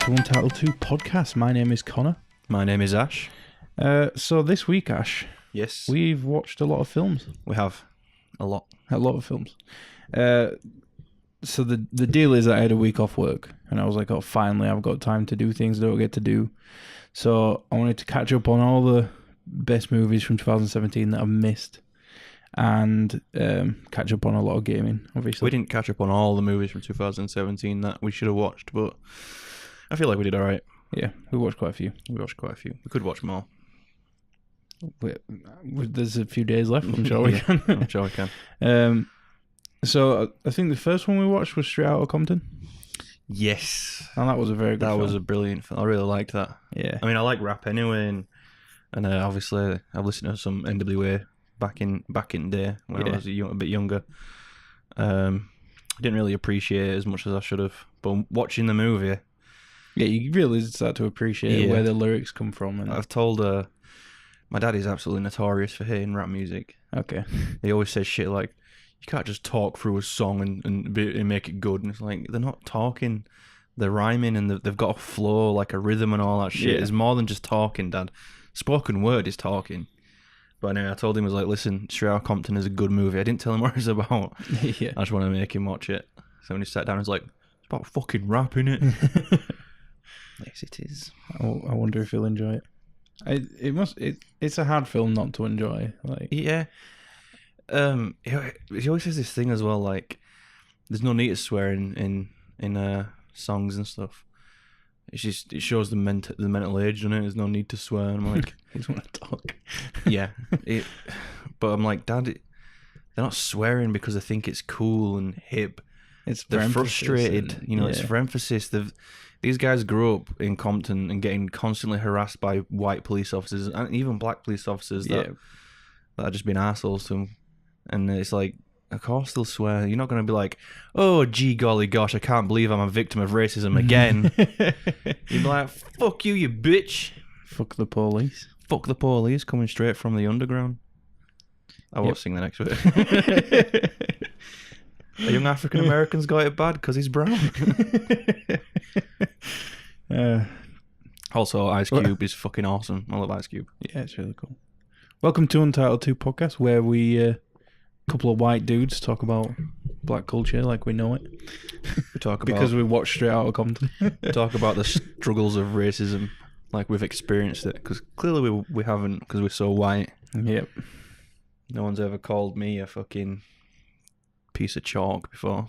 to Untitled-2 podcast. My name is Connor. My name is Ash. So this week, Ash, Yes, we've watched a lot of films. we have a lot. A lot of films. So the deal is that I had a week off work, and I was like, oh, finally, I've got time to do things I don't get to do. So I wanted to catch up on all the best movies from 2017 that I've missed, and catch up on a lot of gaming, obviously. We didn't catch up on all the movies from 2017 that we should have watched, but I feel like we did all right. Yeah, we watched quite a few. We watched quite a few. We could watch more. There's a few days left, I'm sure we can. I'm sure we can. So I think the first one we watched was Straight Outta Compton, Yes, and that was a very good film. that was a brilliant film. I really liked that. Yeah. I mean, I like rap anyway, and obviously I've listened to some NWA back in the day when I was a bit younger. I didn't really appreciate it as much as I should have, but watching the movie, Yeah, you really start to appreciate where the lyrics come from. And I've told my dad is absolutely notorious for hating rap music. okay. He always says shit like, you can't just talk through a song and make it good. And it's like, they're not talking, they're rhyming, and they've got a flow, like a rhythm and all that shit. Yeah. It's more than just talking, Dad. Spoken word is talking. But anyway, I told him, I was like, listen, Straight Outta Compton is a good movie. I didn't tell him what it's about. Yeah. I just want to make him watch it. So when he sat down, he was like, it's about fucking rap, innit? Yes, it is. I wonder if he'll enjoy it. It's a hard film not to enjoy. Like, Yeah. He always says this thing as well, like, there's no need to swear in songs and stuff. It's just, it shows the mental age, doesn't it? There's no need to swear. And I'm like, I just want to talk. yeah. But I'm like, Dad, they're not swearing because they think it's cool and hip. They're frustrated. It's for emphasis. These guys grew up in Compton and getting constantly harassed by white police officers and even black police officers that are just being assholes to them. And it's like, of course they'll swear. You're not going to be like, oh, gee golly gosh, I can't believe I'm a victim of racism again. You'd be like, fuck you, you bitch. Fuck the police. Fuck the police, coming straight from the underground. I won't sing the next bit. A young African American's got it bad because he's brown. Also, Ice Cube is fucking awesome. I love Ice Cube. Yeah, it's really cool. Welcome to Untitled-2 podcast, where we couple of white dudes talk about black culture like we know it. We talk about because we watched Straight Outta Compton. We talk about the struggles of racism, like we've experienced it. Because clearly we haven't, because we're so white. Yep. No one's ever called me a fucking piece of chalk before.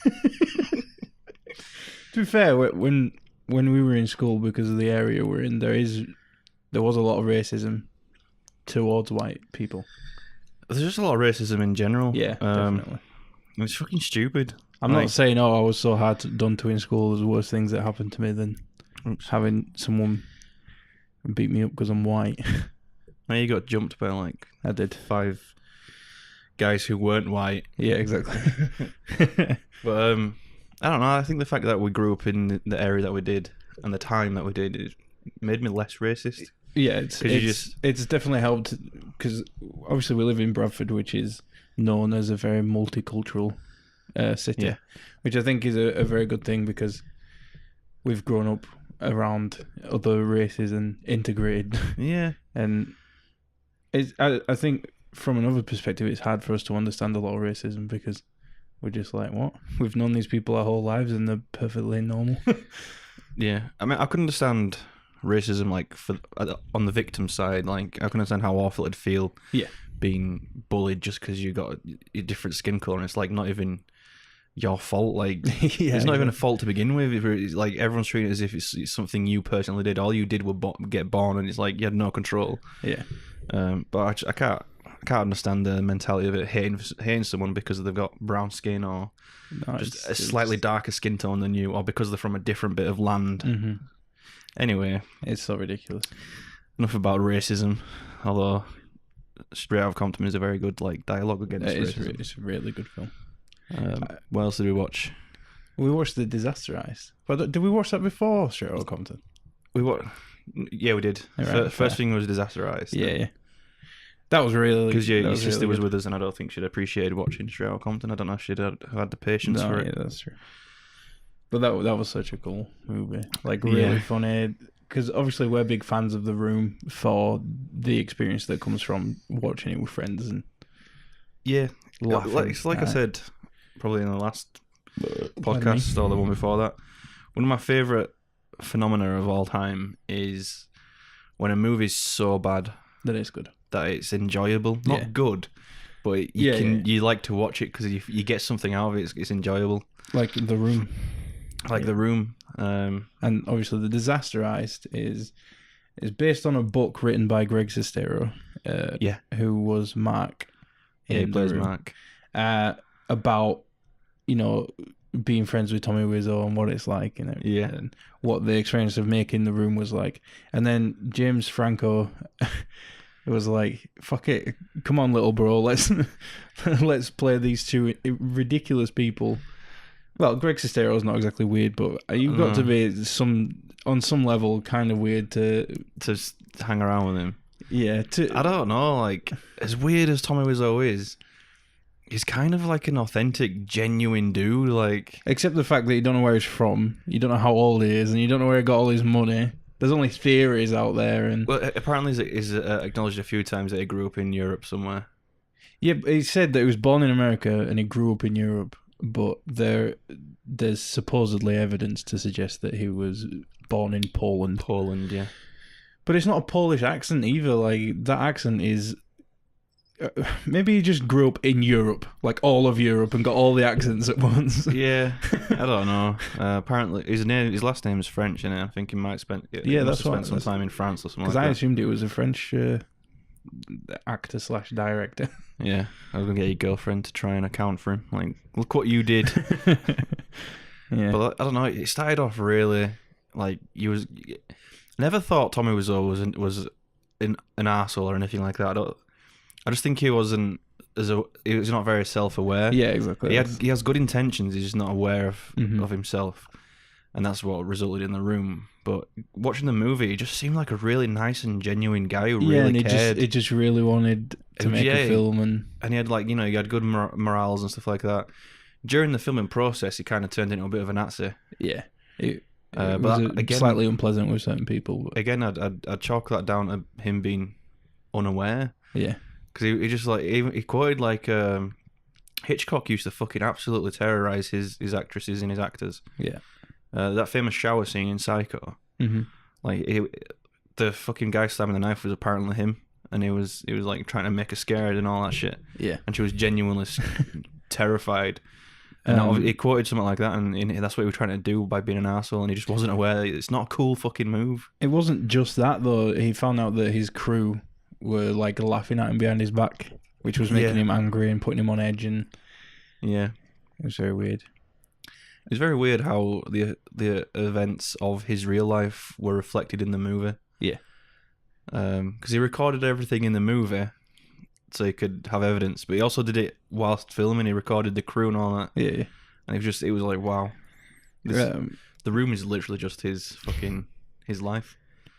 To be fair, when we were in school, because of the area we're in, there was a lot of racism towards white people. There's just a lot of racism in general. Yeah, definitely. It's fucking stupid. I'm not saying, I was so hard done to in school. There's worse things that happened to me than having someone beat me up because I'm white. Now you got jumped by like I did 5 guys who weren't white. Yeah, exactly. But I don't know. I think the fact that we grew up in the area that we did and the time that we did, it made me less racist. Yeah, it's definitely helped because obviously we live in Bradford, which is known as a very multicultural city, which I think is a very good thing because we've grown up around other races and integrated. Yeah, and I think from another perspective, it's hard for us to understand a lot of racism because we're just like, what? We've known these people our whole lives and they're perfectly normal. Yeah, I mean, I could understand racism like on the victim side. Like, I can understand how awful it'd feel being bullied just because you got a different skin color, and it's like not even your fault. Like, it's not even a fault to begin with. It's like everyone's treating it as if it's something you personally did. All you did was get born, and it's like you had no control. Yeah. But I can't understand the mentality of it, hating someone because they've got brown skin or just a slightly darker skin tone than you, or because they're from a different bit of land. Mm-hmm. Anyway, it's so ridiculous. Enough about racism. Although Straight Outta Compton is a very good dialogue against racism. It's a really good film. What else did we watch? We watched The Disaster Artist. But did we watch that before Straight Outta Compton? Yeah, we did. Right, first thing was Disaster Artist. Yeah. That was really... Because your sister was good. with us, and I don't think she'd appreciated watching Straight Outta Compton. I don't know if she'd had the patience for it. Yeah, that's true. But that was such a cool movie. Like, really funny. Because obviously we're big fans of The Room for the experience that comes from watching it with friends and laughing. Like I said, probably in the last podcast or the one before that, one of my favourite phenomena of all time is when a movie's so bad that it's good, that it's enjoyable. Not good, but you like to watch it because you get something out of it. It's enjoyable. Like The Room. The Room. And obviously The Disaster Artist is based on a book written by Greg Sestero, who was Mark. Yeah, he plays Mark. About, being friends with Tommy Wiseau and what it's like, and what the experience of making The Room was like. And then James Franco was like, fuck it, come on, little bro, let's play these two ridiculous people. Well, Greg Sestero is not exactly weird, but you've got to be on some level kind of weird to hang around with him. Yeah, I don't know. Like, as weird as Tommy Wiseau is, he's kind of like an authentic, genuine dude. Like, except the fact that you don't know where he's from, you don't know how old he is, and you don't know where he got all his money. There's only theories out there, and apparently he's acknowledged a few times that he grew up in Europe somewhere. Yeah, he said that he was born in America and he grew up in Europe. But there's supposedly evidence to suggest that he was born in Poland. Poland, yeah. But it's not a Polish accent either. Like, that accent is... maybe he just grew up in Europe, like all of Europe, and got all the accents at once. Yeah, I don't know. Apparently, his last name is French, and I think he might spend some time in France or something. Because I assumed it was a French actor/director. Yeah, I was gonna get your girlfriend to try and account for him. Like, look what you did. Yeah, but I don't know. It started off really like never thought Tommy Wiseau was an arsehole or anything like that. I just think he wasn't he was not very self-aware. Yeah, exactly. He has good intentions. He's just not aware of himself, and that's what resulted in The Room. But watching the movie, he just seemed like a really nice and genuine guy who really cared. He just really wanted to make a film, and he had he had good morals and stuff like that. During the filming process, he kind of turned into a bit of a Nazi. Yeah, it was again, slightly unpleasant with certain people. But. Again, I'd chalk that down to him being unaware. Yeah, because he just he quoted like Hitchcock used to fucking absolutely terrorize his actresses and his actors. Yeah. That famous shower scene in Psycho, like the fucking guy stabbing the knife was apparently him, and he was like trying to make her scared and all that shit. Yeah, and she was genuinely terrified. And he quoted something like that, and that's what he was trying to do by being an asshole, and he just wasn't aware. It's not a cool fucking move. It wasn't just that though. He found out that his crew were like laughing at him behind his back, which was making him angry and putting him on edge, and it was very weird. It's very weird how the events of his real life were reflected in the movie. Yeah. Because he recorded everything in the movie so he could have evidence, but he also did it whilst filming. He recorded the crew and all that. Yeah. And it was like, wow. The Room is literally just his life.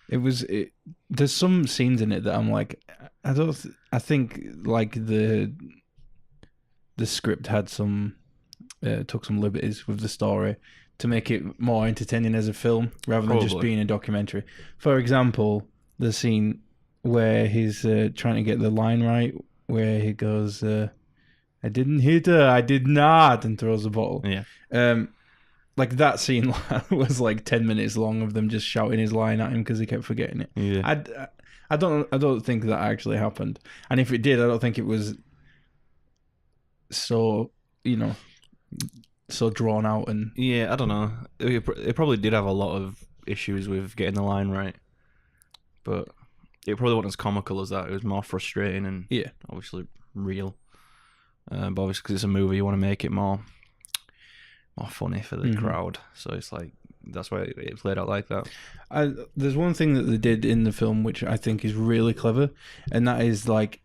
There's some scenes in it that I'm like, I think like the script had took some liberties with the story to make it more entertaining as a film rather than just being a documentary. For example, the scene where he's trying to get the line right, where he goes, "I didn't hit her, I did not," and throws the bottle. Yeah. Like that scene was like 10 minutes long of them just shouting his line at him because he kept forgetting it. Yeah. I don't think that actually happened, and if it did, I don't think it was so so drawn out. And I don't know. It probably did have a lot of issues with getting the line right, but it probably wasn't as comical as that. It was more frustrating and obviously real. But obviously, because it's a movie, you want to make it more funny for the crowd. So it's like that's why it played out like that. There's one thing that they did in the film which I think is really clever, and that is like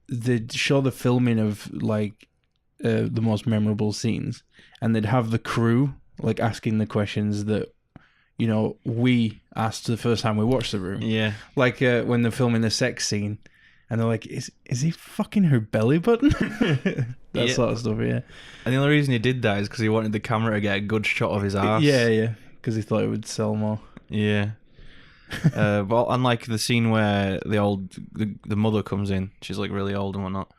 they show the filming of like the most memorable scenes, and they'd have the crew like asking the questions that we asked the first time we watched The Room. Yeah, like when they're filming the sex scene, And they're like, is he fucking her belly button? That sort of stuff, yeah. And the only reason he did that is because he wanted the camera to get a good shot of his ass. Yeah, because he thought it would sell more. Yeah. But unlike the scene where the mother comes in, she's like really old and whatnot,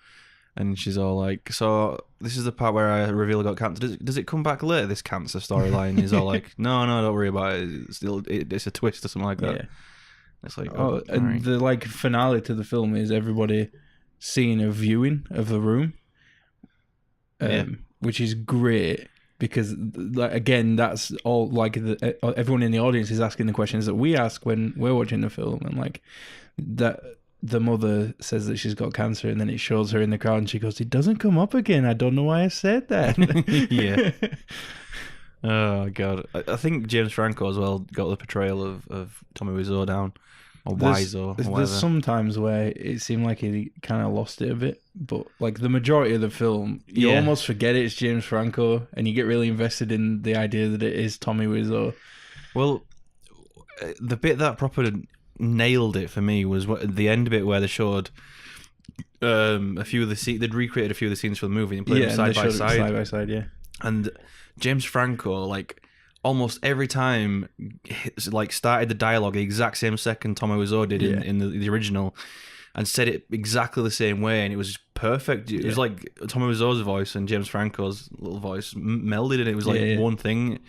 and she's all like, "So this is the part where I reveal I got cancer. Does it come back later? This cancer storyline?" He's all like, "No, don't worry about it. It's a twist or something like that." Yeah. It's like, and right. The like finale to the film is everybody seeing a viewing of the room, which is great. Because, like, again, that's all, like, everyone in the audience is asking the questions that we ask when we're watching the film. And, like, that the mother says that she's got cancer, and then it shows her in the crowd, and she goes, "It doesn't come up again. I don't know why I said that." Yeah. Oh, God. I think James Franco as well got the portrayal of Tommy Wiseau down. Or Wiseau, or whatever. There's some times where it seemed like he kind of lost it a bit, but like the majority of the film, you almost forget it's James Franco, and you get really invested in the idea that it is Tommy Wiseau. Well, the bit that proper nailed it for me was the end bit where they showed a few of the scenes. They'd recreated a few of the scenes for the movie and played them side by side. Yeah. And James Franco, like, almost every time, like, started the dialogue the exact same second Tommy Wiseau did in the original, and said it exactly the same way, and it was perfect. It was like Tommy Wiseau's voice and James Franco's little voice melded, and it was like one thing.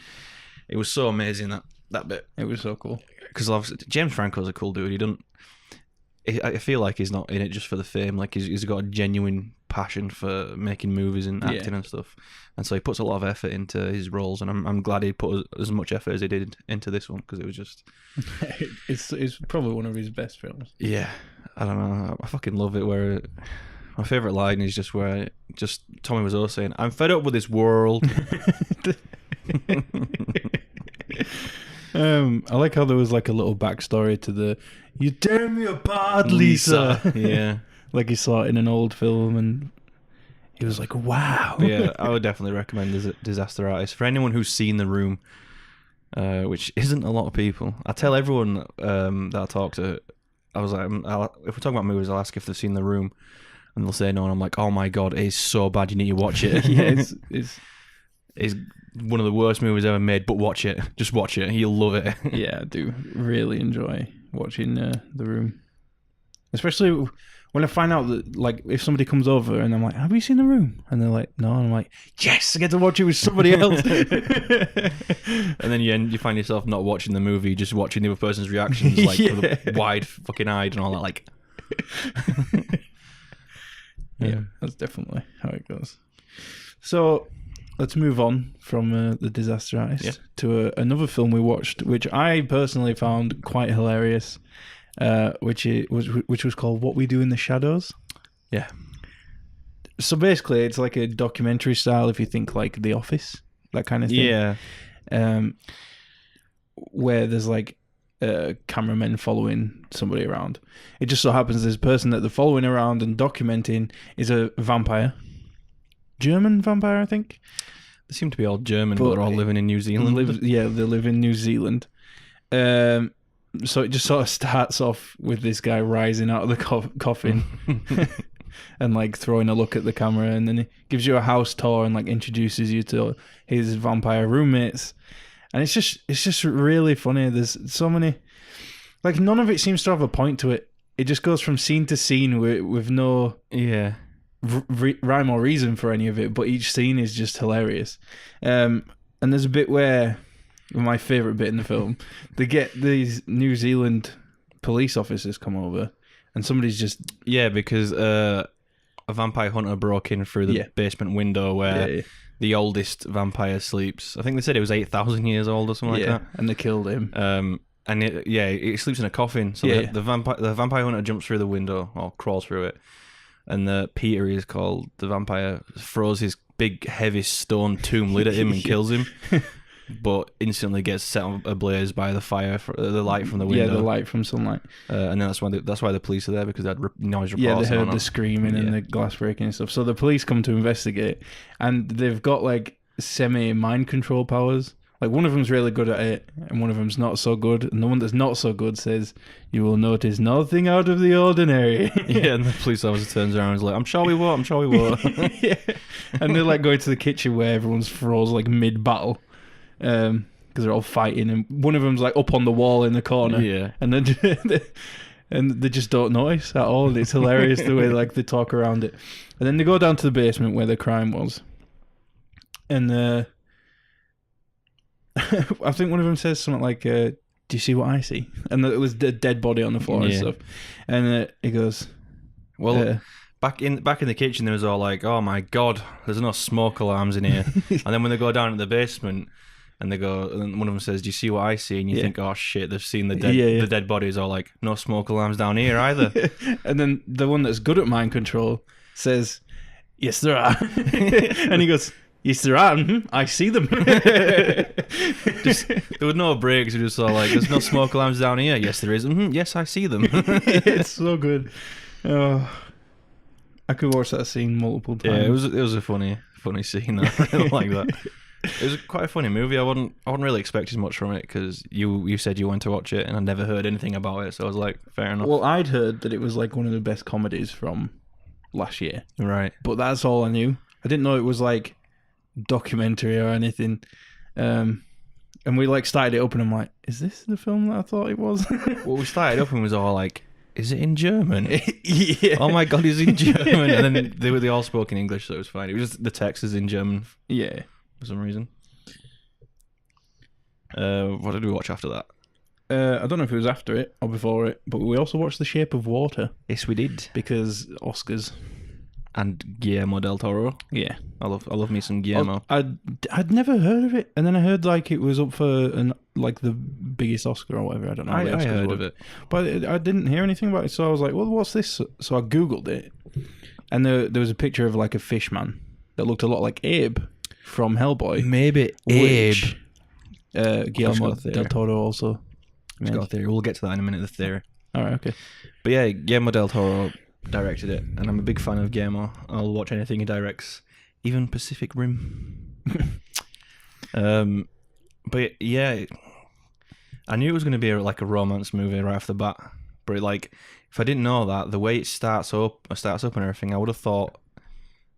It was so amazing, that bit. It was so cool. Because James Franco's a cool dude. I feel like he's not in it just for the fame. Like, he's got a genuine passion for making movies and acting and stuff, and so he puts a lot of effort into his roles. And I'm glad he put as much effort as he did into this one, because it was just it's probably one of his best films. Yeah, I don't know. I fucking love it. Where my favorite line is just where Tommy Wiseau saying, "I'm fed up with this world." I like how there was like a little backstory to the "You tear me apart, Lisa." Yeah. Like he saw it in an old film, and he was like, "Wow." Yeah, I would definitely recommend Disaster Artist for anyone who's seen The Room, which isn't a lot of people. I tell everyone that I talk to, I was like, if we're talking about movies, I'll ask if they've seen The Room, and they'll say no, and I'm like, "Oh my God, it's so bad, you need to watch it." Yeah, it's one of the worst movies ever made, but watch it. Just watch it. You'll love it. Yeah, I do really enjoy watching The Room. Especially when I find out that, like, if somebody comes over and I'm like, "Have you seen The Room?" And they're like, "No." And I'm like, "Yes, I get to watch it with somebody else." And then you find yourself not watching the movie, just watching the other person's reactions, like, with wide fucking eyed and all that, like. Yeah, that's definitely how it goes. So let's move on from The Disaster Artist to another film we watched, which I personally found quite hilarious, which was called What We Do in the Shadows. Yeah. So basically, it's like a documentary style, if you think like The Office, that kind of thing. Yeah. Where there's like cameramen following somebody around. It just so happens this person that they're following around and documenting is a vampire. German vampire, I think. They seem to be all German, but they're all living in New Zealand. They live in New Zealand. So it just sort of starts off with this guy rising out of the coffin and like throwing a look at the camera, and then he gives you a house tour and like introduces you to his vampire roommates. And it's just really funny. There's so many, like, none of it seems to have a point to it. It just goes from scene to scene with no rhyme or reason for any of it, but each scene is just hilarious. And there's a bit where, my favourite bit in the film, they get these New Zealand police officers come over, and somebody's just... Yeah, because a vampire hunter broke in through the basement window where the oldest vampire sleeps. I think they said it was 8,000 years old or something like that. And they killed him. And it sleeps in a coffin. So the vampire hunter jumps through the window, or crawls through it. And Peter is called, the vampire, throws his big, heavy stone tomb lid at him and kills him. But instantly gets set ablaze by the fire, the light from the window. Yeah, the light from sunlight. And then that's why the police are there, because they had noise reports. Yeah, they heard the screaming and the glass breaking and stuff. So the police come to investigate, and they've got like semi mind control powers Like, one of them's really good at it, and one of them's not so good. And the one that's not so good says, "You will notice nothing out of the ordinary." Yeah, and the police officer turns around and is like, "I'm sure we won't, I'm sure we won't." Yeah. And they're like going to the kitchen where everyone's froze like mid-battle. Because they're all fighting, and one of them's like up on the wall in the corner. Yeah. And then and they just don't notice at all. It's hilarious the way like they talk around it. And then they go down to the basement where the crime was. And I think one of them says something like, "Do you see what I see?" And it was the dead body on the floor and stuff. And he goes, "Well, back in the kitchen, there was all like, oh my god, there's no smoke alarms in here." And then when they go down to the basement, and and one of them says, "Do you see what I see?" And you think, "Oh shit, they've seen the dead the dead bodies." All like, "No smoke alarms down here either." And then the one that's good at mind control says, "Yes, there are." And he goes, "Yes, there are. I see them." There was no breaks. We just all like, "There's no smoke alarms down here." "Yes, there is." "Yes, I see them." It's so good. Oh, I could watch that scene multiple times. Yeah, it was a funny scene. I really like that. It was quite a funny movie. I wasn't really expecting much from it because you said you went to watch it and I never heard anything about it. So I was like, fair enough. Well, I'd heard that it was like one of the best comedies from last year. Right. But that's all I knew. I didn't know it was like documentary or anything. And we like started it up and I'm like, is this the film that I thought it was? Well, we started up and was all like, is it in German? Yeah. Oh my god, it's in German. And then they all spoke in English, so it was fine. It was just the text is in German. Yeah. For some reason. What did we watch after that? I don't know if it was after it or before it, but we also watched The Shape of Water. Yes, we did. Because Oscars. And Guillermo del Toro. Yeah. I love me some Guillermo. I'd never heard of it, and then I heard like it was up for like the biggest Oscar or whatever. I don't know. I heard of it, but I didn't hear anything about it. So I was like, "Well, what's this?" So I googled it, and there was a picture of like a fish man that looked a lot like Abe from Hellboy. Maybe Abe. Guillermo del Toro also. He's got a theory. We'll get to that in a minute. The theory. All right. Okay. But yeah, Guillermo del Toro directed it, and I'm a big fan of Guillermo. I'll watch anything he directs, even Pacific Rim. But yeah, I knew it was going to be like a romance movie right off the bat. But like, if I didn't know that, the way it starts up and everything, I would have thought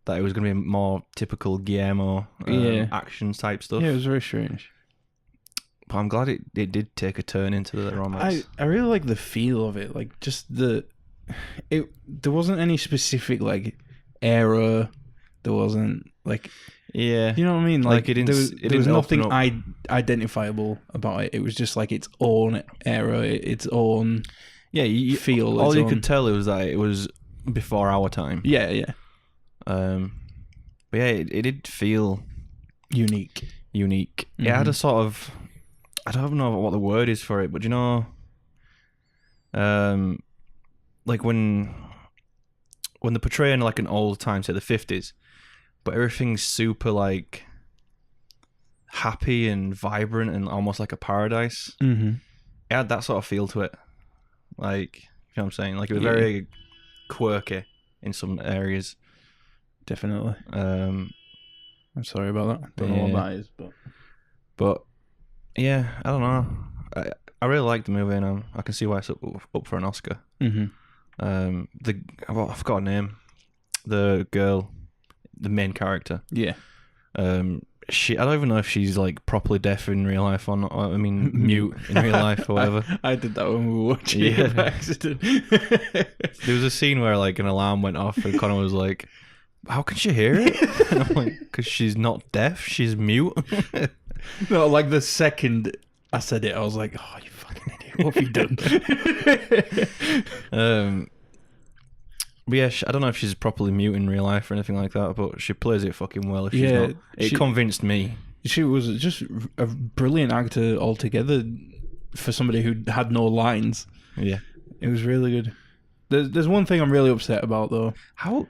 that it was going to be more typical Guillermo actions type stuff. Yeah, it was very strange. But I'm glad it did take a turn into the romance. I really like the feel of it, like just there wasn't any specific like era. There wasn't like, yeah, you know what I mean. Like there was nothing identifiable about it. It was just like its own era, its own feel. All you could tell was that it was before our time. Yeah, yeah. But yeah, it did feel unique. Mm-hmm. It had a sort of, I don't know what the word is for it, but you know, like when they're portraying like an old time, say the 50s, but everything's super like happy and vibrant and almost like a paradise. Mm-hmm. It had that sort of feel to it. Like, you know what I'm saying? Like it was very quirky in some areas. Definitely. I'm sorry about that. Don't know what that is, but yeah, I don't know. I really like the movie, and I can see why it's up for an Oscar. Mm-hmm. I forgot her name. The girl, the main character. Yeah. I don't even know if she's like properly deaf in real life or not. I mean, mute in real life or whatever. I did that when we were watching it by accident. There was a scene where like an alarm went off, and Connor was like, "How can she hear it?" And I'm like, "Because she's not deaf. She's mute." No, like the second I said it, I was like, "Oh, you fucking idiot! What have you done?" But yeah, I don't know if she's properly mute in real life or anything like that, but she plays it fucking well. If she's not, it convinced me. She was just a brilliant actor altogether for somebody who had no lines. Yeah, it was really good. There's one thing I'm really upset about though. How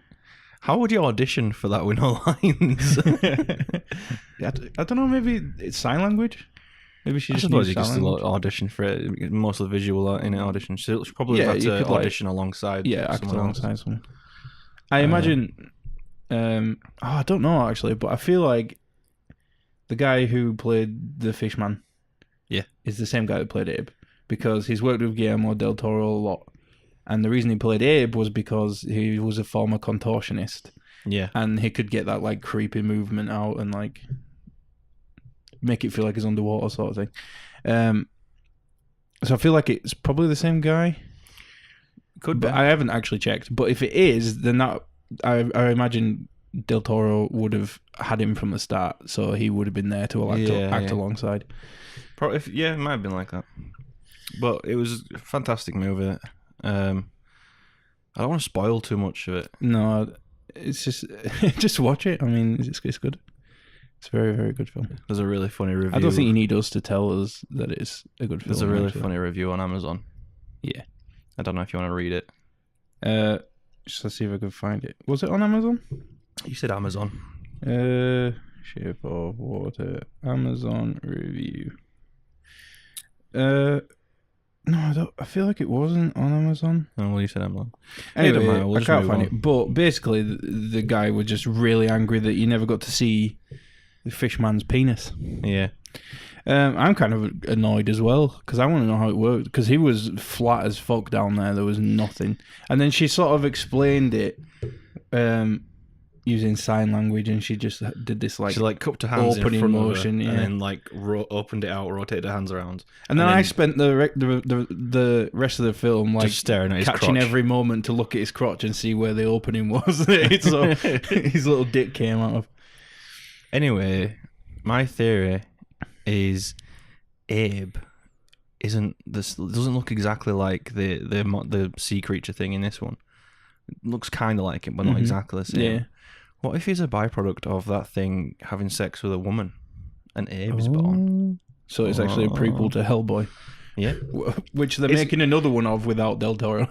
would you audition for that with no lines? I don't know. Maybe it's sign language. Maybe she just needs you just audition for it. Most of the visual in an audition. She'll probably have to audition alongside. Yeah, act alongside someone. I imagine. I don't know actually, but I feel like the guy who played the Fishman, is the same guy that played Abe, because he's worked with Guillermo del Toro a lot, and the reason he played Abe was because he was a former contortionist. Yeah, and he could get that like creepy movement out and like make it feel like he's underwater sort of thing. So I feel like it's probably the same guy. Could be. I haven't actually checked, but if it is, then that I imagine Del Toro would have had him from the start, so he would have been there to act alongside. Probably, it might have been like that. But it was a fantastic movie. I don't want to spoil too much of it. No, it's just watch it. I mean, it's good. It's a very, very good film. There's a really funny review. I don't think you need us to tell us that it's a good film. There's a really funny review on Amazon. Yeah. I don't know if you want to read it. Just let's see if I can find it. Was it on Amazon? You said Amazon. Shape of Water Amazon review. No, I don't. I feel like it wasn't on Amazon. Oh, well, you said Amazon. Anyway, I can't find it. But basically, the guy was just really angry that you never got to see the Fishman's penis. Yeah. I'm kind of annoyed as well, because I want to know how it worked, because he was flat as fuck down there. There was nothing. And then she sort of explained it using sign language, and she just did this like, she like cupped her hands opening in front motion, of her, and then like opened it out, rotated her hands around. And then I spent the rest of the film like just staring at his catching crotch. every moment to look at his crotch and see where the opening was. So his little dick came out of. Anyway, my theory is Abe doesn't look exactly like the sea creature thing in this one. It looks kind of like it, but not exactly the same. Yeah. What if he's a byproduct of that thing having sex with a woman, and Abe is born? So it's actually a prequel to Hellboy. Yeah, which they're making another one of without Del Toro.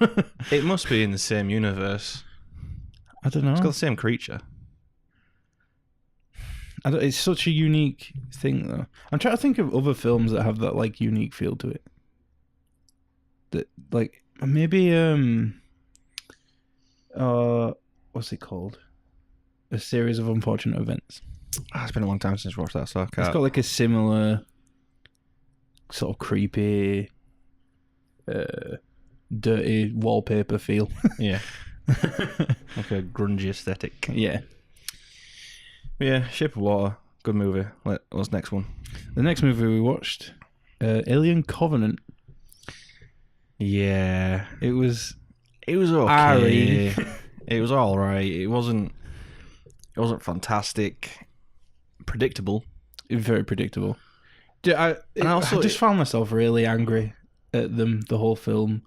It must be in the same universe. I don't know. It's got the same creature. It's such a unique thing, though. I'm trying to think of other films that have that like unique feel to it. That like maybe what's it called? A Series of Unfortunate Events. It's been a long time since I watched that, so I can't. It's got like a similar sort of creepy, dirty wallpaper feel. Yeah. Like a grungy aesthetic. Yeah. Yeah, Shape of Water, good movie. What's the next one? The next movie we watched, Alien Covenant. Yeah, it was okay. It was all right. It wasn't fantastic. Predictable. Very predictable. I just found myself really angry at them the whole film.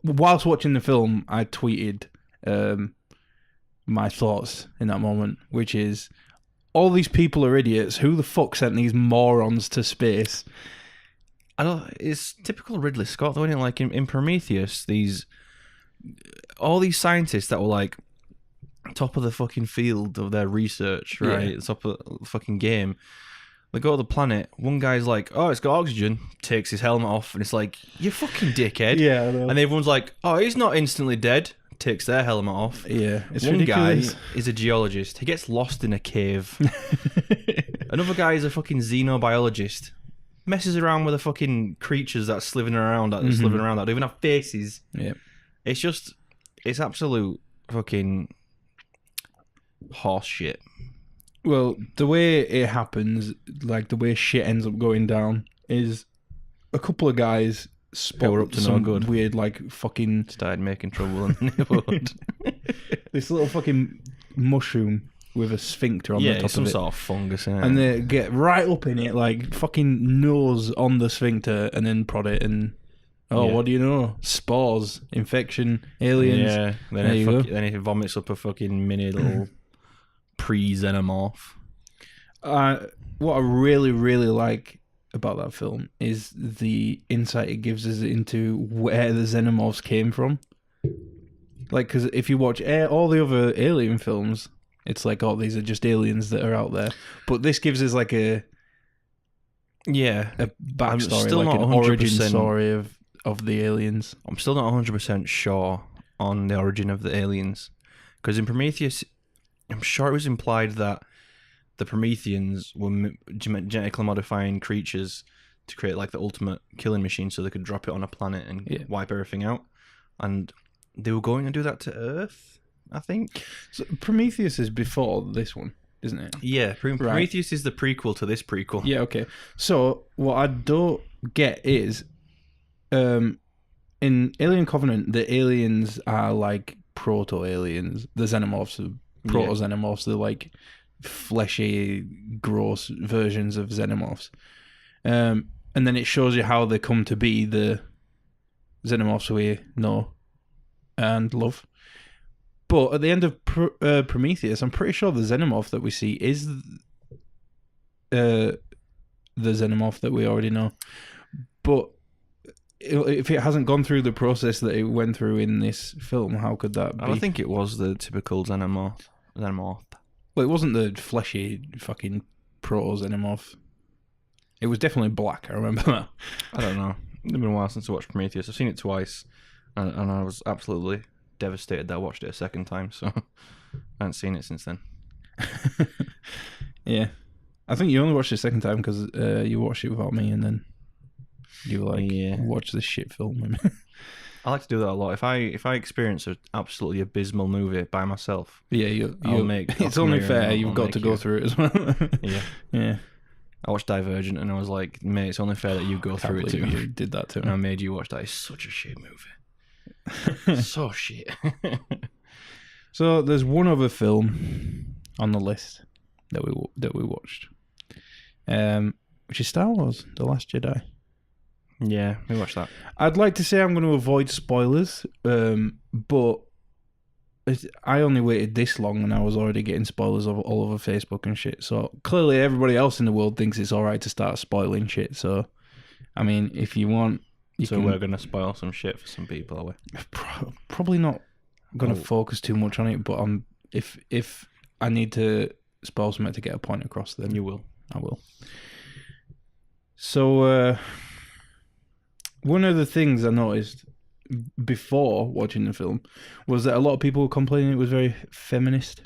Whilst watching the film, I tweeted my thoughts in that moment, which is, all these people are idiots. Who the fuck sent these morons to space? It's typical Ridley Scott, though, isn't it? Like in Prometheus, all these scientists that were like top of the fucking field of their research, right? Top of the fucking game. They go to the planet. One guy's like, "Oh, it's got oxygen." Takes his helmet off, and it's like, "You fucking dickhead!" Yeah, I know. And everyone's like, "Oh, he's not instantly dead." Takes their helmet off. Yeah, it's one ridiculous. Guy is a geologist. He gets lost in a cave. Another guy is a fucking xenobiologist. Messes around with the fucking creatures that slithering around that don't even have faces. Yeah, it's absolute fucking horse shit. Well, the way it happens, like the way shit ends up going down, is a couple of guys spot up to some no good. weird, like fucking started making trouble in the neighborhood. This little fucking mushroom with a sphincter on the top it's some of it, sort of fungus, isn't it? and they get right up in it, like fucking nose on the sphincter, and then prod it, and what do you know? Spores, infection, aliens. Yeah, then it vomits up a fucking mini little pre-xenomorph. What I really, really like about that film is the insight it gives us into where the xenomorphs came from. Like, because if you watch all the other alien films, it's like, oh, these are just aliens that are out there. But this gives us like a backstory, still like not an origin story of the aliens. I'm still not 100% sure on the origin of the aliens, because in Prometheus, I'm sure it was implied that the Prometheans were genetically modifying creatures to create like the ultimate killing machine, so they could drop it on a planet and wipe everything out. And they were going to do that to Earth, I think. So Prometheus is before this one, isn't it? Yeah, Prometheus is the prequel to this prequel. Yeah, okay. So what I don't get is, in Alien Covenant, the aliens are like proto-aliens. The xenomorphs are proto-xenomorphs. They're like fleshy, gross versions of xenomorphs. And then it shows you how they come to be the xenomorphs we know and love. But at the end of Prometheus, I'm pretty sure the xenomorph that we see is the xenomorph that we already know. But if it hasn't gone through the process that it went through in this film, how could that be? I think it was the typical xenomorph. Well, it wasn't the fleshy fucking proto-xenomorph. It was definitely black, I remember that. I don't know. It's been a while since I watched Prometheus. I've seen it twice, and I was absolutely devastated that I watched it a second time, so I haven't seen it since then. Yeah. I think you only watched it a second time because you watched it without me, and then you were like, watch this shit film. I like to do that a lot. If I experience an absolutely abysmal movie by myself, I'll make. It's only fair. You've got to go through it as well. Yeah. I watched Divergent, and I was like, mate, it's only fair that you go through it too. You did that too. And I made you watch that. It's such a shit movie. So shit. So there's one other film on the list that we watched, which is Star Wars: The Last Jedi. Yeah, we watched that. I'd like to say I'm going to avoid spoilers, but I only waited this long and I was already getting spoilers all over Facebook and shit. So clearly everybody else in the world thinks it's all right to start spoiling shit. So, I mean, if you want... we're going to spoil some shit for some people, are we? Probably not going to focus too much on it, but if I need to spoil something to get a point across, then you will. I will. So, one of the things I noticed before watching the film was that a lot of people were complaining it was very feminist.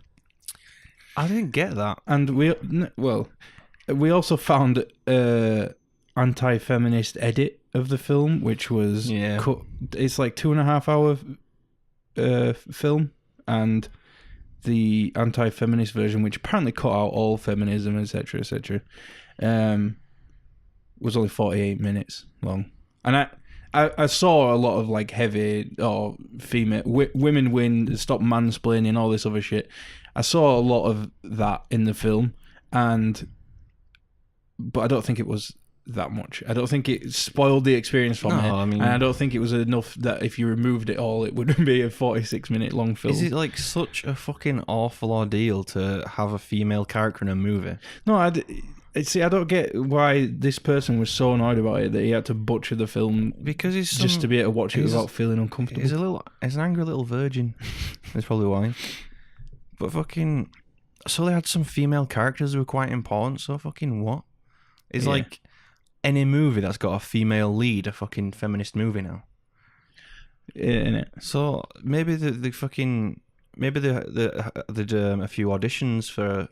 I didn't get that. And we also found an anti-feminist edit of the film, which was cut. It's like 2.5 hour film, and the anti-feminist version, which apparently cut out all feminism, etc., was only 48 minutes long. And I saw a lot of like heavy or female women win, stop mansplaining, all this other shit. I saw a lot of that in the film, but I don't think it was that much. I don't think it spoiled the experience for me. And I don't think it was enough that if you removed it all, it would be a 46-minute long film. Is it like such a fucking awful ordeal to have a female character in a movie? No, I don't get why this person was so annoyed about it that he had to butcher the film because he's just to be able to watch it without feeling uncomfortable. He's an angry little virgin. That's probably why. But fucking, so they had some female characters who were quite important. So fucking what? It's like any movie that's got a female lead, a fucking feminist movie now. Yeah, innit? So maybe they did a few auditions for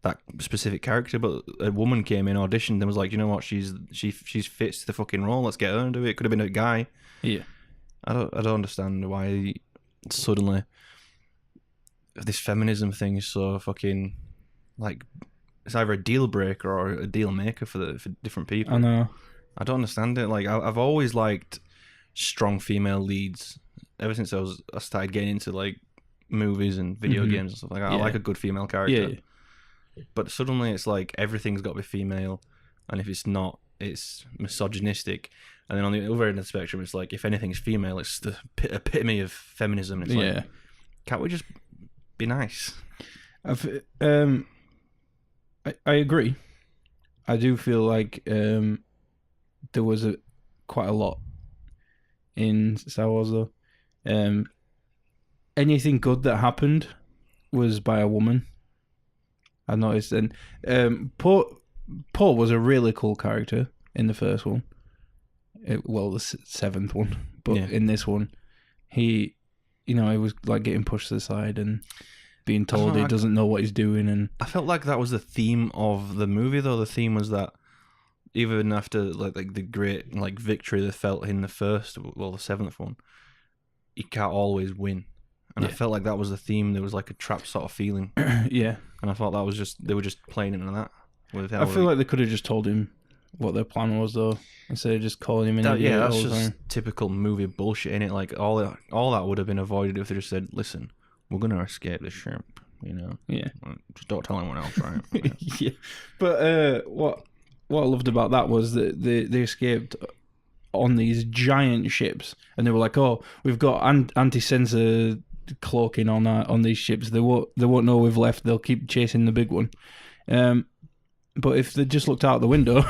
that specific character, but a woman came in, auditioned, and was like, you know what, she's fits the fucking role. Let's get her and do it. Could have been a guy. Yeah, I don't understand why suddenly this feminism thing is so fucking like it's either a deal breaker or a deal maker for different people. I know. I don't understand it. Like I've always liked strong female leads ever since I started getting into like movies and video games and stuff like that. I like a good female character. Yeah. But suddenly it's like everything's got to be female, and if it's not, it's misogynistic. And then on the other end of the spectrum, it's like if anything's female, it's the epitome of feminism. It's like, can't we just be nice? I agree. I do feel like there was quite a lot in Star Wars though. Anything good that happened was by a woman. I noticed, and Paul was a really cool character in the first one. The seventh one, but in this one, he was like getting pushed to the side and being told he doesn't know what he's doing. And I felt like that was the theme of the movie, though. The theme was that even after like the great like victory they felt in the seventh one, you can't always win. And I felt like that was the theme. There was like a trap sort of feeling. Yeah. And I thought that was they were just playing into that. I feel like they could have just told him what their plan was, though, instead of just calling him in. That's just typical movie bullshit, innit? Like all that would have been avoided if they just said, "Listen, we're gonna escape the ship," you know? Yeah. Just don't tell anyone else, right? Yeah. But what I loved about that was that they escaped on these giant ships, and they were like, "Oh, we've got anti-sensor cloaking on these ships. They won't know we've left. They'll keep chasing the big one." But if they just looked out the window,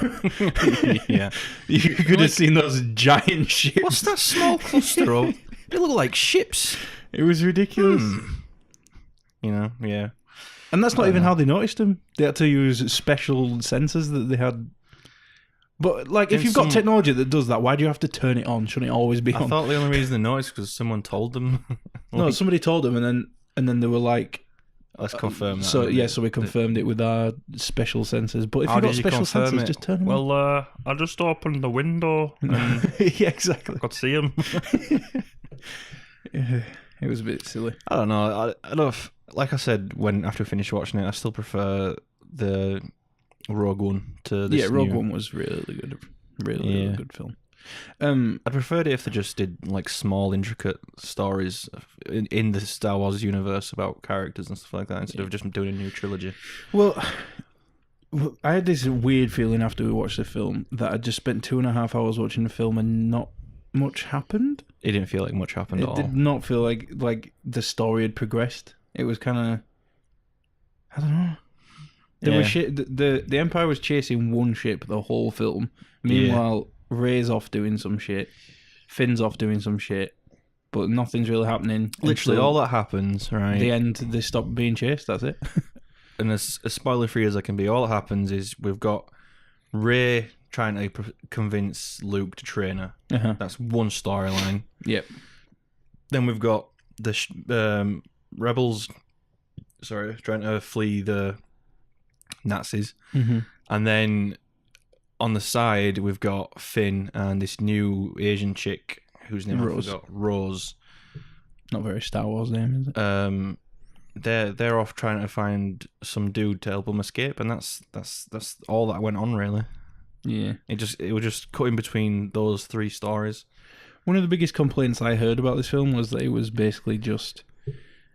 you could have seen those giant ships. What's that small cluster of? They look like ships. It was ridiculous. You know, yeah. And that's not even how they noticed them. They had to use special sensors that they had. But like, if you've got technology that does that, why do you have to turn it on? Shouldn't it always be on? I thought the only reason they noticed was because someone told them. No, somebody told them, and then they were like, "Let's confirm that." So we confirmed it with our special sensors. But if you've got special sensors, just turn them on. Well, I just opened the window and yeah, exactly. I could see him. Yeah, it was a bit silly. I don't know. I don't. Like I said, after we finished watching it, I still prefer the Rogue One to this. Yeah, Rogue One was really good. Really good film. I preferred it if they just did like small, intricate stories in the Star Wars universe about characters and stuff like that, instead of just doing a new trilogy. Well, I had this weird feeling after we watched the film that I'd just spent 2.5 hours watching the film and not much happened. It didn't feel like much happened at all. It did not feel like the story had progressed. It was kind of, I don't know. The Empire was chasing one ship the whole film. Meanwhile, Rey's off doing some shit. Finn's off doing some shit. But nothing's really happening. Literally, all that happens, right? At the end, they stop being chased, that's it. And as spoiler-free as I can be, all that happens is we've got Rey trying to convince Luke to train her. That's one storyline. Yep. Then we've got the rebels, trying to flee the Nazis. And then on the side, we've got Finn and this new Asian chick whose name I forgot. Rose. Not very Star Wars name, is it? They're off trying to find some dude to help them escape, and that's all that went on, really. Yeah. It was just cut in between those three stories. One of the biggest complaints I heard about this film was that it was basically just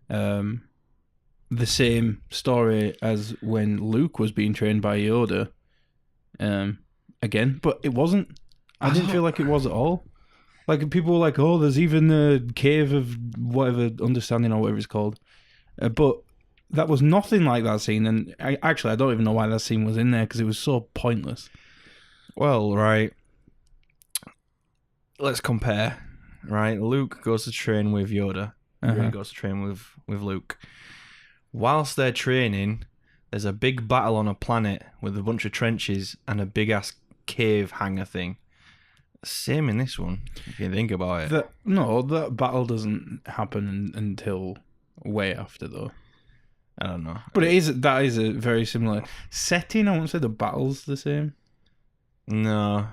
the same story as when Luke was being trained by Yoda. Again, but it wasn't. I didn't feel like it was at all. Like, people were like, "Oh, there's even the cave of whatever understanding or whatever it's called," but that was nothing like that scene. And I don't even know why that scene was in there, because it was so pointless. Well, right. Let's compare. Right, Luke goes to train with Yoda. Rey goes to train with Luke. Whilst they're training, there's a big battle on a planet with a bunch of trenches and a big ass cave hangar thing. Same in this one, if you think about it. That battle doesn't happen until way after, though. I don't know. But that is a very similar setting. I won't say the battle's the same. No.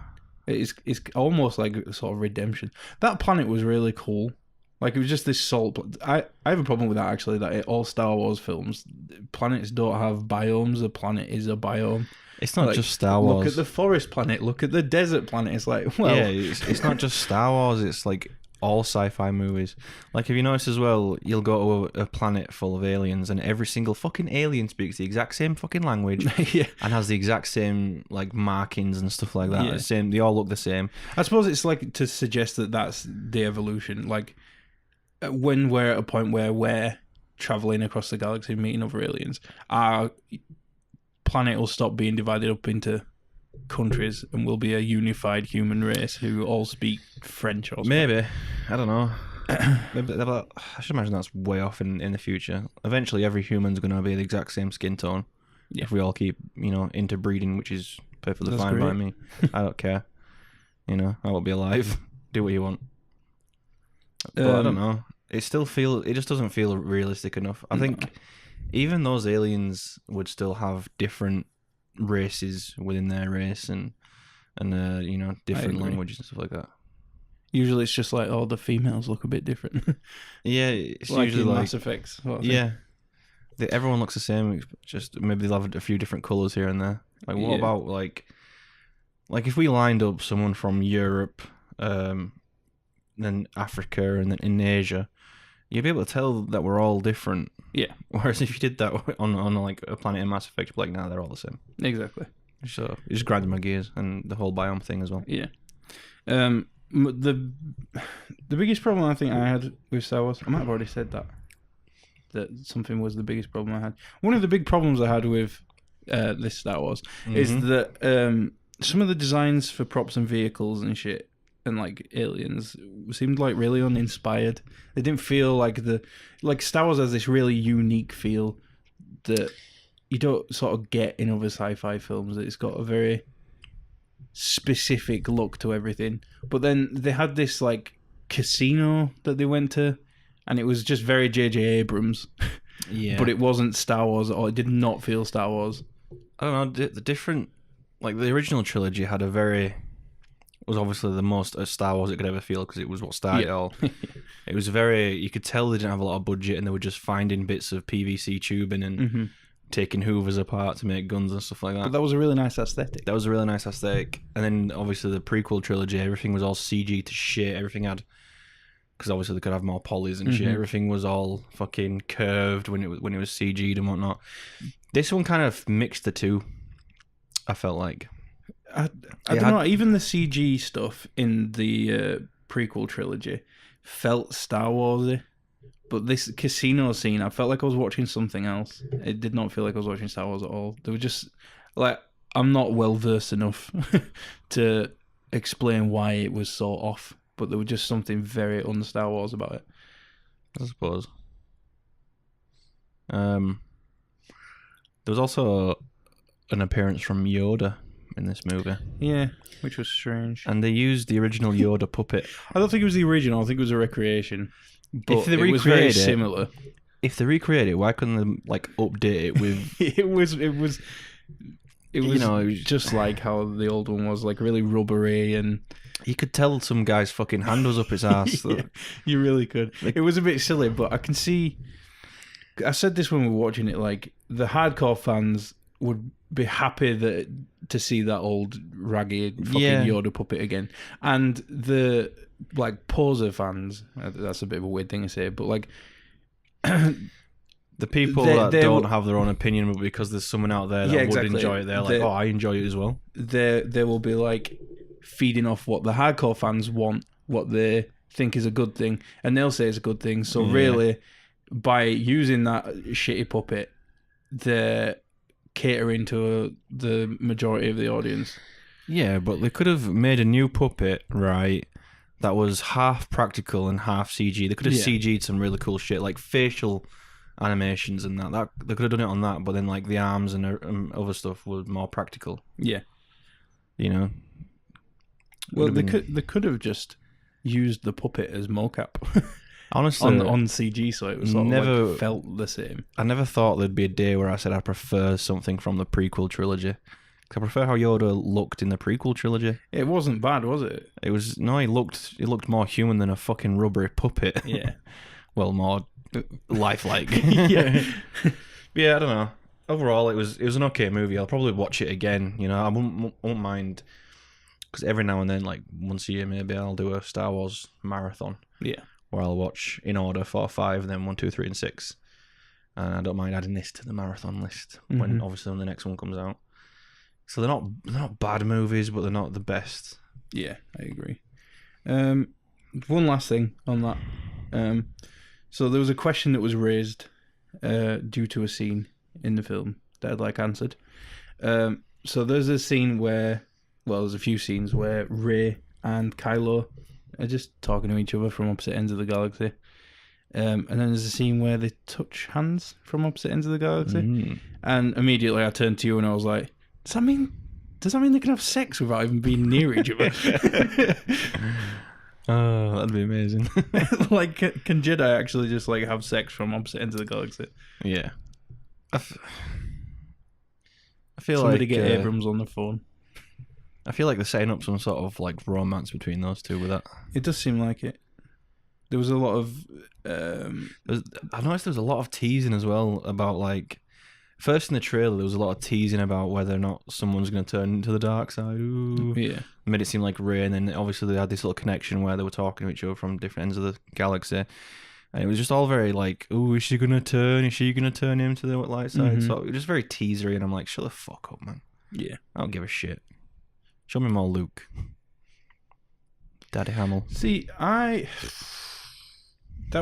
It's almost like a sort of redemption. That planet was really cool. Like, it was just this salt. I have a problem with that, actually, that all Star Wars films, planets don't have biomes. A planet is a biome. It's not just Star Wars. Look at the forest planet. Look at the desert planet. It's like, well... Yeah, it's not just Star Wars. It's like all sci-fi movies. Like, if you notice as well, you'll go to a planet full of aliens, and every single fucking alien speaks the exact same fucking language. Yeah. And has the exact same, like, markings and stuff like that. Yeah. They all look the same. I suppose it's like to suggest that that's the evolution. Like, when we're at a point where we're traveling across the galaxy meeting other aliens, our planet will stop being divided up into countries and we'll be a unified human race who all speak French or something. Maybe. I don't know. Maybe, I should imagine that's way off in the future. Eventually every human's going to be the exact same skin tone. Yeah. If we all keep, interbreeding, which is perfectly fine by me. I don't care. I will be alive. Do what you want. But I don't know. It just doesn't feel realistic enough. I think even those aliens would still have different races within their race and different languages and stuff like that. Usually it's just like, oh, the females look a bit different. Yeah, it's like usually in like Mass Effect. Yeah. Everyone looks the same, just maybe they'll have a few different colours here and there. Like, what about, like if we lined up someone from Europe, then Africa, and then in Asia, you'd be able to tell that we're all different. Yeah. Whereas if you did that on like a planet in Mass Effect, you'd be like, nah, they're all the same. Exactly. So it just grinded my gears, and the whole biome thing as well. Yeah. The biggest problem I think I had with Star Wars, I might have already said that something was the biggest problem I had. One of the big problems I had with this Star Wars is that some of the designs for props and vehicles and shit and like aliens seemed like really uninspired. They didn't feel like Star Wars has this really unique feel that you don't sort of get in other sci-fi films. It's got a very specific look to everything. But then they had this like casino that they went to, and it was just very J.J. Abrams. Yeah. But it wasn't Star Wars, or it did not feel Star Wars. I don't know, the different, like the original trilogy was obviously the most Star Wars it could ever feel, because it was what started it all. It was very, you could tell they didn't have a lot of budget, and they were just finding bits of PVC tubing and taking hoovers apart to make guns and stuff like that. But that was a really nice aesthetic. And then obviously the prequel trilogy, everything was all CG to shit. Everything had, because obviously they could have more polys and shit. Everything was all fucking curved when it was CG'd and whatnot. This one kind of mixed the two, I felt like. I don't know, even the CG stuff in the prequel trilogy felt Star Warsy. But this casino scene, I felt like I was watching something else. It did not feel like I was watching Star Wars at all. They were just like, I'm not well versed enough to explain why it was so off, but there was just something very un-Star Wars about it, I suppose. There was also an appearance from Yoda in this movie. Yeah, which was strange. And they used the original Yoda puppet. I don't think it was the original. I think it was a recreation. But if they it was very similar. If they recreate it, why couldn't they like update it with? It was just like how the old one was, like really rubbery, and you could tell some guy's fucking hand was up his ass. Yeah, you really could. It was a bit silly, but I can see. I said this when we were watching it. Like the hardcore fans would be happy to see that old raggy fucking Yoda puppet again, and the like poser fans. That's a bit of a weird thing to say, but like. The people that don't have their own opinion, but because there's someone out there that would enjoy it, they're like, oh, I enjoy it as well. They will be like feeding off what the hardcore fans want, what they think is a good thing, and they'll say it's a good thing. So really, by using that shitty puppet, they're catering to the majority of the audience. Yeah, but they could have made a new puppet, right, that was half practical and half CG. They could have CG'd some really cool shit, like facial animations and that. They could have done it on that, but then like the arms and other stuff was more practical. Yeah, you know. Well, they could have just used the puppet as mocap. Honestly, on CG, so it was sort of like felt the same. I never thought there'd be a day where I said I prefer something from the prequel trilogy. I prefer how Yoda looked in the prequel trilogy. It wasn't bad, was it? He looked more human than a fucking rubbery puppet. Yeah. Well, more lifelike. Yeah. Yeah, I don't know. Overall, it was an okay movie. I'll probably watch it again. You know, I won't mind, because every now and then, like once a year maybe, I'll do a Star Wars marathon. Yeah. Where I'll watch in order 4, 5, and then 1, 2, 3, and 6. And I don't mind adding this to the marathon list when obviously when the next one comes out. So they're not bad movies, but they're not the best. Yeah, I agree. One last thing on that. So there was a question that was raised due to a scene in the film that I'd like answered. So there's a scene there's a few scenes where Rey and Kylo are just talking to each other from opposite ends of the galaxy. And then there's a scene where they touch hands from opposite ends of the galaxy. And immediately I turned to you and I was like, Does that mean they can have sex without even being near each other? Oh, that'd be amazing. Like, can Jedi actually just like have sex from opposite ends of the galaxy? Yeah. I feel Somebody like get Abrams on the phone. I feel like they're setting up some sort of like romance between those two with that. It does seem like it. There was a lot of. I noticed there was a lot of teasing as well about like. First in the trailer, there was a lot of teasing about whether or not someone's going to turn into the dark side. Ooh. Yeah. Made it seem like Rey, and then obviously they had this little connection where they were talking to each other from different ends of the galaxy. And it was just all very like, ooh, is she going to turn? Is she going to turn him to the light side? Mm-hmm. So it was just very teasery, and I'm like, shut the fuck up, man. Yeah. I don't give a shit. Show me more Luke. Daddy Hamill. See, that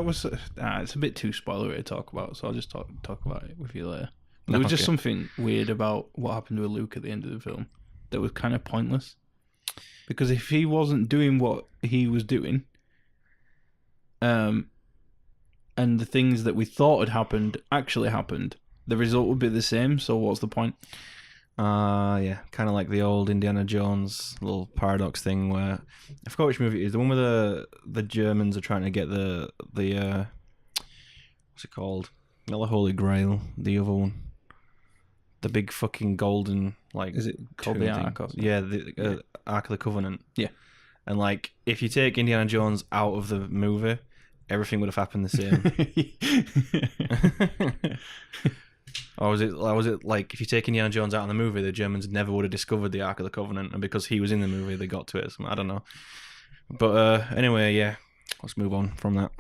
was... it's a bit too spoilery to talk about, so I'll just talk about it with you later. There was just something weird about what happened to Luke at the end of the film that was kind of pointless. Because if he wasn't doing what he was doing, and the things that we thought had happened actually happened, the result would be the same, so what's the point? Yeah, kind of like the old Indiana Jones little paradox thing where... I forgot which movie it is. The one where the Germans are trying to get the what's it called? Not the Holy Grail, the other one. The big fucking golden, like... Is it called the Ark? Yeah, the Ark of the Covenant. Yeah. And, like, if you take Indiana Jones out of the movie, everything would have happened the same. Or was it like, if you take Indiana Jones out of the movie, the Germans never would have discovered the Ark of the Covenant, and because he was in the movie, they got to it. I don't know. But anyway, yeah. Let's move on from that.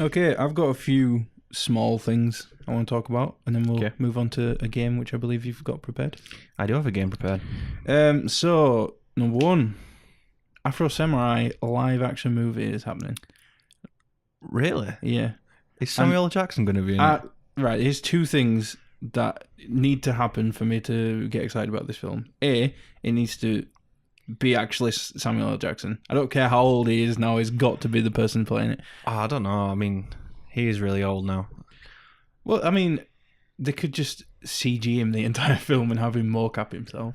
Okay, I've got a few small things I want to talk about, and then we'll move on to a game which I believe you've got prepared. I do have a game prepared. So, number one, Afro Samurai live action movie is happening. Really? Yeah. Is Samuel L. Jackson going to be in it? Right, here's two things that need to happen for me to get excited about this film. A, it needs to be actually Samuel L. Jackson. I don't care how old he is now, he's got to be the person playing it. I don't know. I mean, he is really old now. Well, I mean, they could just CG him the entire film and have him mocap himself.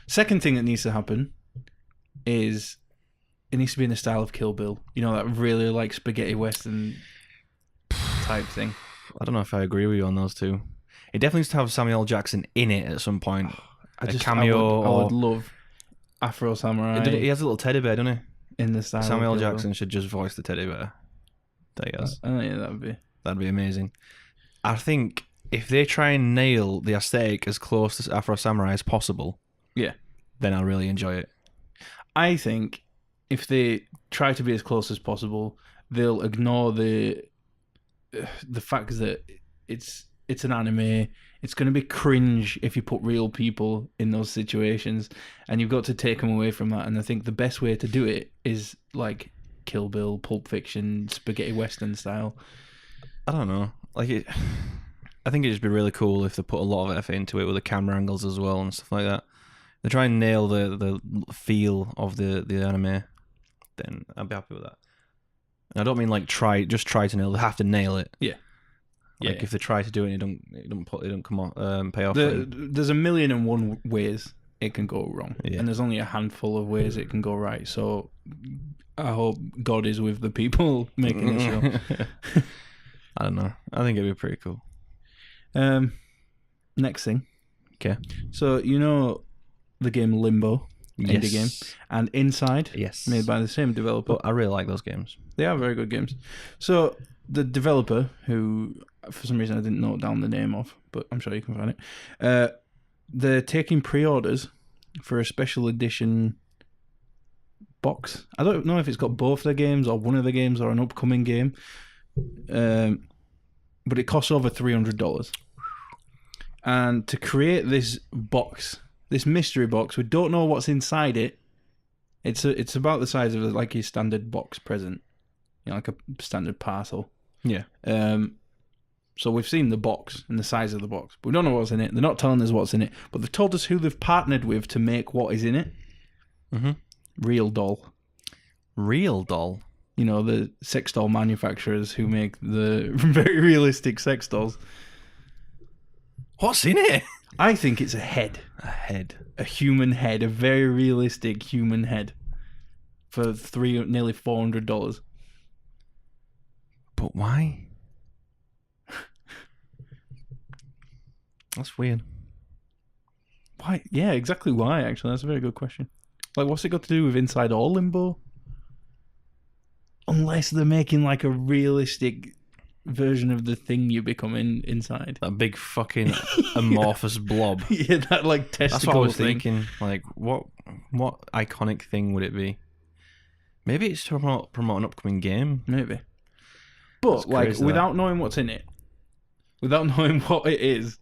Second thing that needs to happen is it needs to be in the style of Kill Bill. You know, that really like spaghetti western type thing. I don't know if I agree with you on those two. It definitely needs to have Samuel L. Jackson in it at some point. A cameo. I would love Afro Samurai. He has a little teddy bear, doesn't he? In the style Samuel L. Jackson should just voice the teddy bear. Yeah, that'd be amazing. I think if they try and nail the aesthetic as close to Afro Samurai as possible, then I'll really enjoy it. I think if they try to be as close as possible, they'll ignore the fact that it's an anime. It's going to be cringe if you put real people in those situations, and you've got to take them away from that. And I think the best way to do it is like Kill Bill, Pulp Fiction, spaghetti western style. I don't know. I think it'd just be really cool if they put a lot of effort into it with the camera angles as well and stuff like that. They try and nail the feel of the anime, then I'd be happy with that. And I don't mean like try to nail. They have to nail it. Yeah. Like if they try to do it, it don't come on, pay off. There's 1,000,001 ways it can go wrong, and there's only a handful of ways it can go right. So I hope God is with the people making this show. I don't know. I think it'd be pretty cool. Next thing. Okay. So you know the game Limbo, indie game, and Inside, made by the same developer. But I really like those games. They are very good games. So the developer, who for some reason I didn't note down the name of, but I'm sure you can find it. They're taking pre-orders for a special edition box. I don't know if it's got both their games or one of the games or an upcoming game. But it costs over $300. And to create this box, this mystery box, we don't know what's inside it. It's about the size of like your standard box present, you know, like a standard parcel. Yeah. So we've seen the box and the size of the box, but we don't know what's in it. They're not telling us what's in it, but they've told us who they've partnered with to make what is in it. Mm-hmm. Real Doll. Real Doll? You know, the sex doll manufacturers who make the very realistic sex dolls. What's in it? I think it's a head. A head. A human head. A very realistic human head. For nearly $400. But why? That's weird. Why? Yeah, exactly why, actually. That's a very good question. Like, what's it got to do with Inside or Limbo? Unless they're making, like, a realistic version of the thing you become inside. That big fucking amorphous blob. Yeah, that, like, testicle That's what I was thing. thinking. Like, what iconic thing would it be? Maybe it's to promote an upcoming game. Maybe. But, like, without knowing what's in it, without knowing what it is,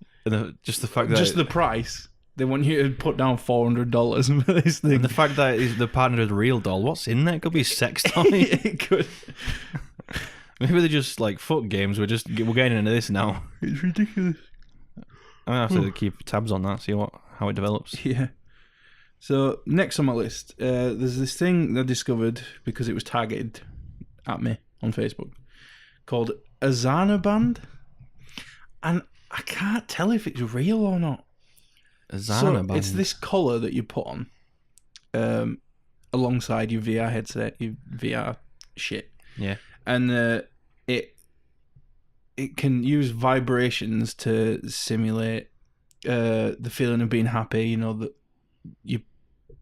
just the fact that... Just the price... They want you to put down $400 for this thing. And the fact that the partner is a real doll, what's in there? It could be a sex toy. It could. Maybe they're just like, fuck games, we're getting into this now. It's ridiculous. I'm going to have to keep tabs on that, see how it develops. Yeah. So, next on my list, there's this thing I discovered because it was targeted at me on Facebook called Azana Band. And I can't tell if it's real or not. Band. It's this collar that you put on alongside your VR headset, your VR shit. Yeah. And it can use vibrations to simulate the feeling of being happy, you know,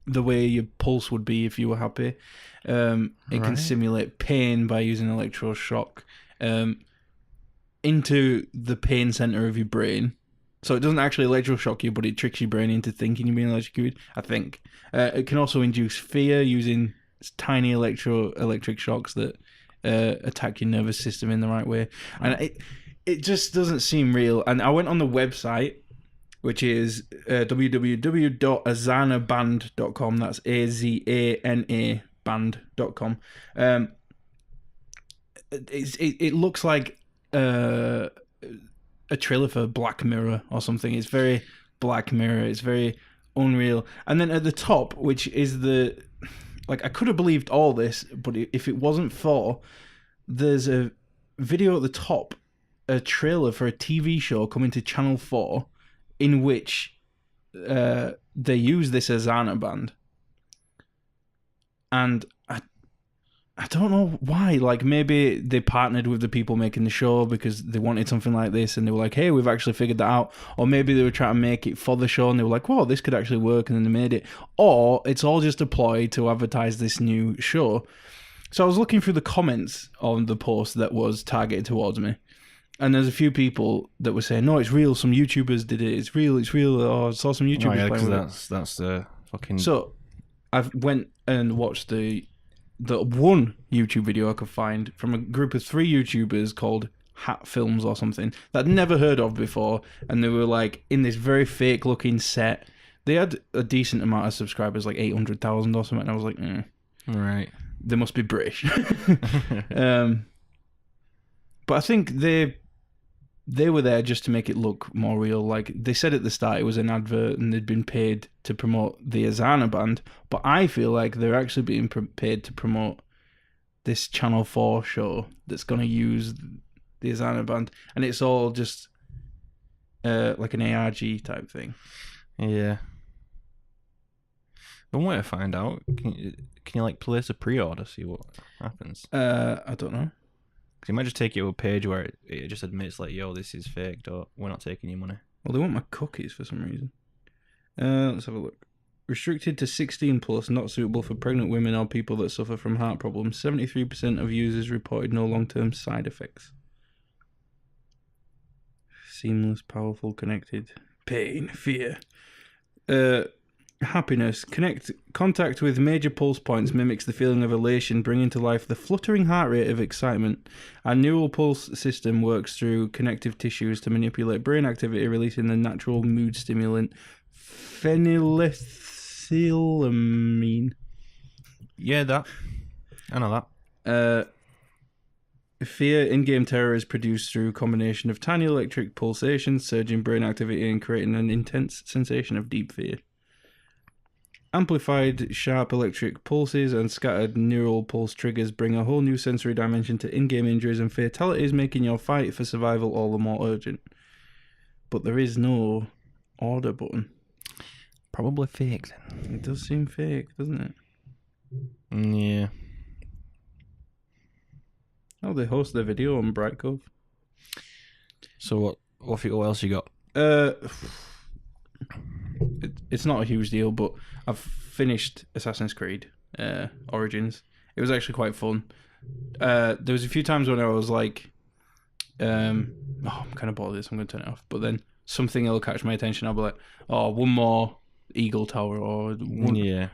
the way your pulse would be if you were happy. It can simulate pain by using electroshock into the pain center of your brain. So it doesn't actually electroshock you, but it tricks your brain into thinking you're being electrocuted, I think. It can also induce fear using tiny electric shocks that attack your nervous system in the right way. And it just doesn't seem real. And I went on the website, which is www.azanaband.com. That's AZANA band.com. It looks like... a trailer for Black Mirror or something. It's very Black Mirror. It's very unreal. And then at the top, which is the... Like, I could have believed all this, but if it wasn't for... There's a video at the top, a trailer for a TV show coming to Channel 4, in which they use this Azana band. And I don't know why. Like, maybe they partnered with the people making the show because they wanted something like this and they were like, hey, we've actually figured that out. Or maybe they were trying to make it for the show and they were like, whoa, this could actually work, and then they made it. Or it's all just a ploy to advertise this new show. So I was looking through the comments on the post that was targeted towards me. And there's a few people that were saying, no, it's real. Some YouTubers did it. It's real. Oh, I saw some YouTubers playing with it. That's the fucking... So I went and watched the one YouTube video I could find from a group of 3 YouTubers called Hat Films or something that I'd never heard of before, and they were like in this very fake looking set. They had a decent amount of subscribers, like 800,000 or something, and I was like, right, they must be British. But I think they were there just to make it look more real. Like, they said at the start it was an advert and they'd been paid to promote the Azana band, but I feel like they're actually being paid to promote this Channel 4 show that's going to use the Azana band, and it's all just like an ARG type thing. Yeah. One way to find out, can you like place a pre-order, see what happens? I don't know. Because you might just take you to a page where it just admits, like, yo, this is faked, or we're not taking your money. Well, they want my cookies for some reason. Let's have a look. Restricted to 16 plus, not suitable for pregnant women or people that suffer from heart problems. 73% of users reported no long-term side effects. Seamless, powerful, connected. Pain, fear. Happiness. Contact with major pulse points mimics the feeling of elation, bringing to life the fluttering heart rate of excitement. Our neural pulse system works through connective tissues to manipulate brain activity, releasing the natural mood stimulant phenylethylamine. Yeah, I know that. Fear in-game terror is produced through a combination of tiny electric pulsations, surging brain activity, and creating an intense sensation of deep fear. Amplified sharp electric pulses and scattered neural pulse triggers bring a whole new sensory dimension to in-game injuries and fatalities, making your fight for survival all the more urgent. But there is no order button. Probably fake then. It does seem fake, doesn't it? Yeah. Oh, they host their video on Brightcove. So what else you got? It's not a huge deal, but I've finished Assassin's Creed Origins. It was actually quite fun. There was a few times when I was like, I'm kind of bored of this, I'm going to turn it off. But then something will catch my attention. I'll be like, oh, one more eagle tower or one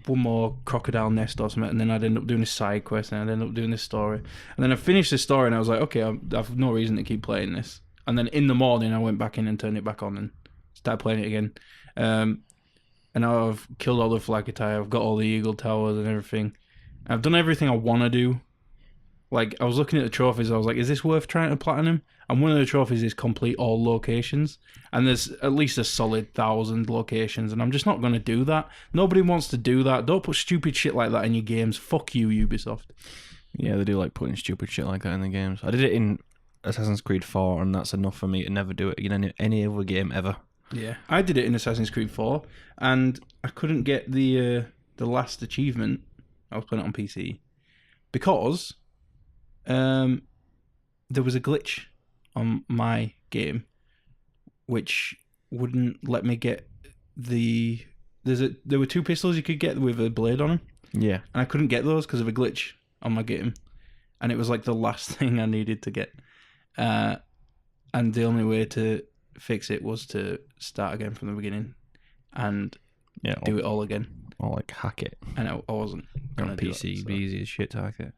more crocodile nest or something. And then I'd end up doing a side quest and I'd end up doing this story. And then I finished the story and I was like, okay, I've no reason to keep playing this. And then in the morning, I went back in and turned it back on and started playing it again. And now I've killed all the Flagatai, I've got all the eagle towers and everything. I've done everything I want to do. Like, I was looking at the trophies, I was like, is this worth trying to platinum? And one of the trophies is complete all locations. And there's at least a solid 1,000 locations, and I'm just not going to do that. Nobody wants to do that. Don't put stupid shit like that in your games. Fuck you, Ubisoft. Yeah, they do like putting stupid shit like that in the games. I did it in Assassin's Creed 4, and that's enough for me to never do it in any other game ever. Yeah, I did it in Assassin's Creed 4, and I couldn't get the last achievement. I was playing it on PC because there was a glitch on my game which wouldn't let me get there were 2 pistols you could get with a blade on them. Yeah, and I couldn't get those because of a glitch on my game, and it was like the last thing I needed to get, and the only way to fix it was to start again from the beginning and do it all again. Or like hack it. And I wasn't going to do PC, it. So. Be easy as shit to hack it.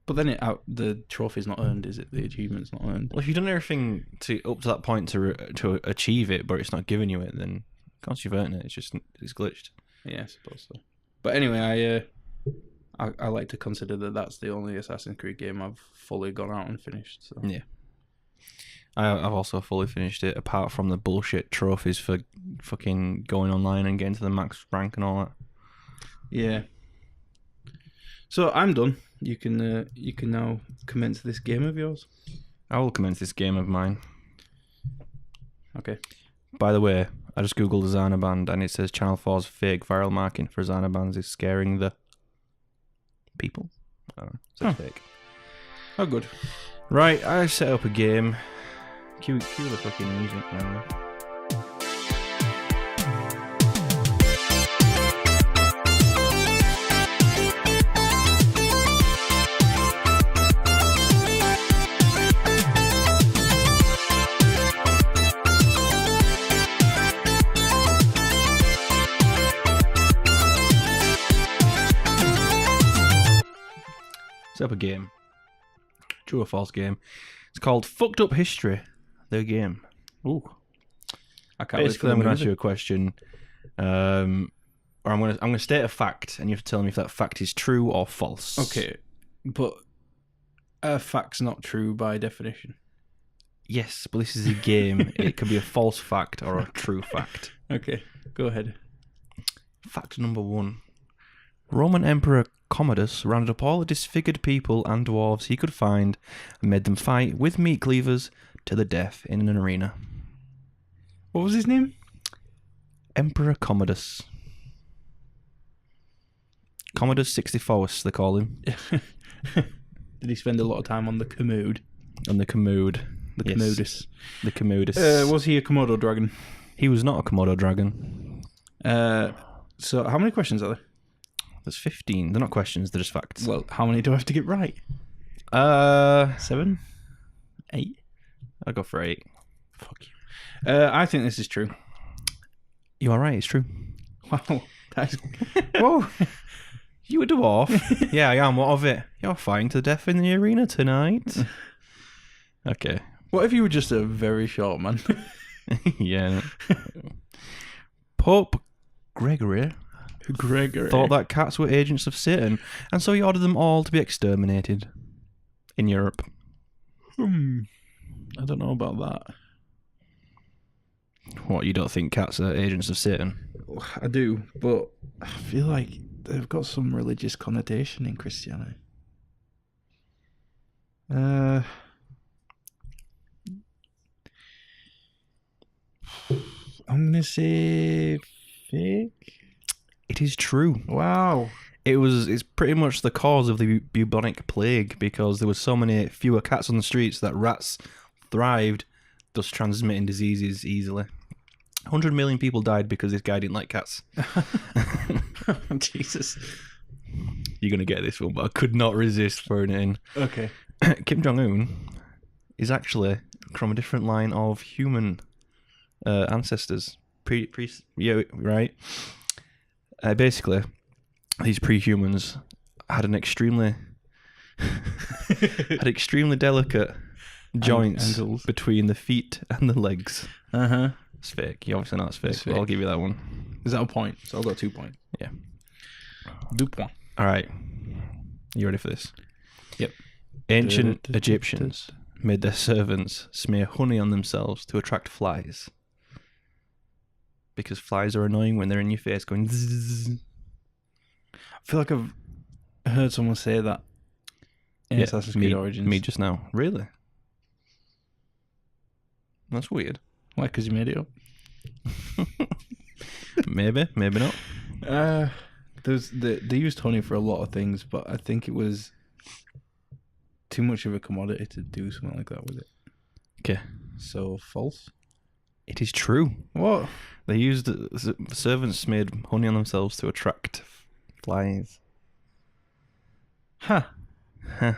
But then the trophy's not earned, is it? The achievement's not earned. Well, if you've done everything up to that point to achieve it, but it's not giving you it, then once you've earned it, it's glitched. Yeah, I suppose so. But anyway, I like to consider that that's the only Assassin's Creed game I've fully gone out and finished. So. Yeah. I've also fully finished it, apart from the bullshit trophies for fucking going online and getting to the max rank and all that. Yeah. So I'm done. You can now commence this game of yours. I will commence this game of mine. Okay. By the way, I just googled Xanaband and it says Channel 4's fake viral marking for Xanabands is scaring the people. Oh, so it's fake. Oh, good. Right, I set up a game. Cue the fucking music now. Set up a game. True or false game. It's called Fucked Up History. The game. Ooh. I can't Basically, I'm going to ask you a question, or I'm going to state a fact, and you have to tell me if that fact is true or false. Okay, but a fact's not true by definition. Yes, but this is a game. It could be a false fact or a true fact. Okay, go ahead. Fact number 1. Roman Emperor Commodus rounded up all the disfigured people and dwarves he could find and made them fight with meat cleavers to the death in an arena. What was his name? Emperor Commodus. Commodus 64th, they call him. Did he spend a lot of time on the commode? On the commode. The Commodus. The Commodus. Was he a Komodo dragon? He was not a Komodo dragon. So how many questions are there? There's 15. They're not questions, they're just facts. Well, how many do I have to get right? 7? 8? I'll go for 8. Fuck you. I think this is true. You are right, it's true. Wow. That's... Whoa. You a dwarf? Yeah, I am. What of it? You're fighting to the death in the arena tonight. Okay. What if you were just a very short man? Yeah. Pope Gregory thought that cats were agents of Satan, and so he ordered them all to be exterminated in Europe. I don't know about that. What, you don't think cats are agents of Satan? I do, but I feel like they've got some religious connotation in Christianity. I'm going to say fake. It is true. Wow. It's pretty much the cause of the bubonic plague because there were so many fewer cats on the streets that rats thrived thus transmitting diseases easily. 100 million people died because this guy didn't like cats. Jesus. You're going to get this one, but I could not resist throwing it in. Okay. Kim Jong-un is actually from a different line of human ancestors. Yeah, right. Basically, these pre-humans had an extremely delicate joints between the feet and the legs. It's fake. You obviously know it's fake. But I'll give you that one. Is that a point? So I'll got 2 points. Yeah. 2 points. All right. You ready for this? Yep. Ancient Egyptians made their servants smear honey on themselves to attract flies. Because flies are annoying when they're in your face going zzz. I feel like I've heard someone say that in Assassin's Creed Origins. Me just now. Really? That's weird. Why? Because you made it up? Maybe not. They used honey for a lot of things, but I think it was too much of a commodity to do something like that with it. Okay. So, false? It is true. What? They used... servants smeared honey on themselves to attract flies. Huh. Huh.